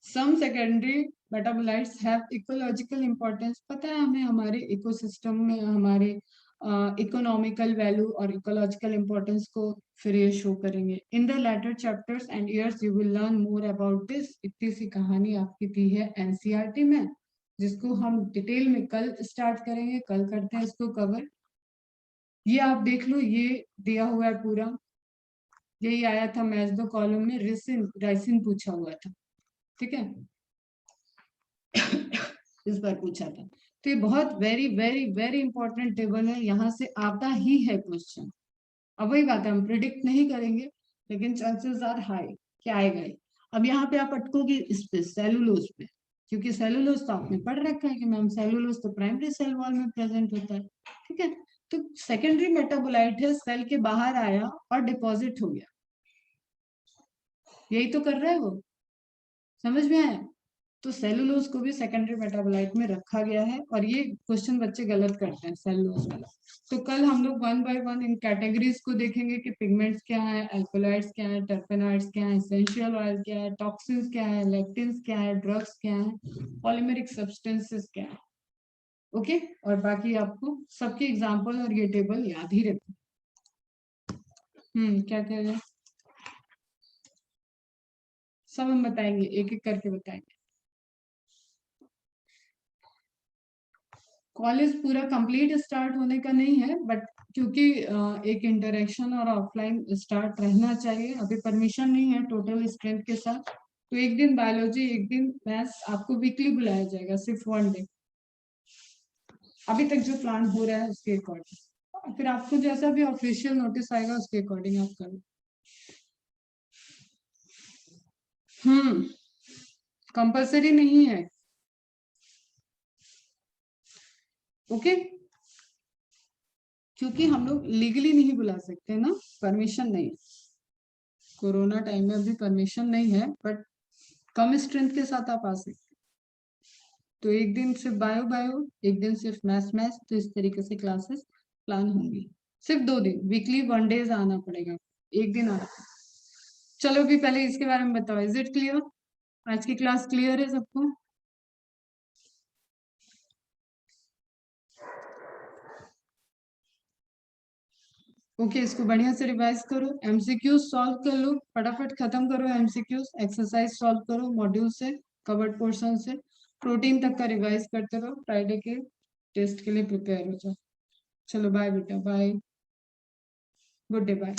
Some secondary metabolites have ecological importance. पता है हमें, हमारे इकोसिस्टम में हमारे इकोनॉमिकल वैल्यू और इकोलॉजिकल इंपॉर्टेंस को फिर ये शो करेंगे। In the later chapters and years you will learn more about this. इतनी सी कहानी आपकी दी है एनसीईआरटी में, जिसको हम डिटेल में कल स्टार्ट करेंगे, कल करते हैं इसको कवर। ये आप देख लो, ये दिया हुआ है पूरा, यही आया था मैच द कॉलम में, राइसिन पूछा हुआ था, ठीक है? इस बार पूछा था, तो ये बहुत very very very important table है, यहाँ से आता ही है क्वेश्चन। अब वही बात है, हम प्रिडिक्ट नहीं करेंगे, लेकिन चांसेस आर हाई कि आएगा ही। अब यहाँ पे आप अटकोगे इस पे, सेलुलोज पे, क्योंकि सेलुलोज तो आपने पढ़ रखा है कि मैम सेलुलोज तो प्राइमरी सेल वॉल में प्रेजेंट होता है, ठीक है? तो सेकेंडरी मेटाबोलाइट है, सेल के बाहर आया और डिपॉजिट हो गया, यही तो कर रहा है वो। समझ में आया? तो सेलुलोज को भी सेकेंडरी मेटाबोलाइट में रखा गया है, और ये क्वेश्चन बच्चे गलत करते हैं सेलुलोज वाला। तो कल हम लोग one by one in categories को देखेंगे कि पिगमेंट्स क्या है, अल्कोलाइड्स क्या है, टर्पेनॉइड्स क्या है, एसेंशियल ऑयल क्या है, टॉक्सिन्स क्या है, लेक्टिन्स क्या है, ड्रग्स क्या है, पॉलीमेरिक सब्सटेंसेस क्या है। ओके, और बाकी आपको सबके एग्जाम्पल और ये टेबल याद ही रखना। क्या कह रहे हैं? सब हम बताएंगे, एक एक करके बताएंगे। कॉलेज पूरा कंप्लीट स्टार्ट होने का नहीं है, बट क्योंकि एक इंटरेक्शन और ऑफलाइन स्टार्ट रहना चाहिए, अभी परमिशन नहीं है टोटल स्ट्रेंथ के साथ, तो एक दिन बायोलॉजी, एक दिन मैथ्स आपको वीकली बुलाया जाएगा, सिर्फ वन डे, अभी तक जो प्लान हो रहा है उसके अकॉर्डिंग। फिर आपको जैसा भी ऑफिशियल नोटिस आएगा उसके अकॉर्डिंग आप करो। कंपल्सरी नहीं है, ओके? क्योंकि हम लोग लीगली नहीं बुला सकते ना, परमिशन नहीं, कोरोना टाइम में अभी परमिशन नहीं है, बट कम स्ट्रेंथ के साथ आप आ सकते। तो एक दिन सिर्फ बायो बायो, एक दिन सिर्फ मैथ्स मैथ्स, तो इस तरीके से क्लासेस प्लान होंगी। सिर्फ 2 दिन, वीकली 1 डेज आना पड़ेगा, एक दिन आना। चलो अभी पहले इसके बारे में बताओ, इज इट क्लियर? आज की क्लास क्लियर है सबको? ओके, इसको बढ़िया से रिवाइज करो, एमसीक्यूज सॉल्व कर लो, फटाफट खत्म करो एमसीक्यूज, एक्सरसाइज सॉल्व करो मॉड्यूल से, कवर्ड पोर्शन से, प्रोटीन तक का रिवाइज करते रहो, फ्राइडे के टेस्ट के लिए प्रिपेयर हो जाओ। चलो बाय बेटा, बाय, गुड डे, बाय।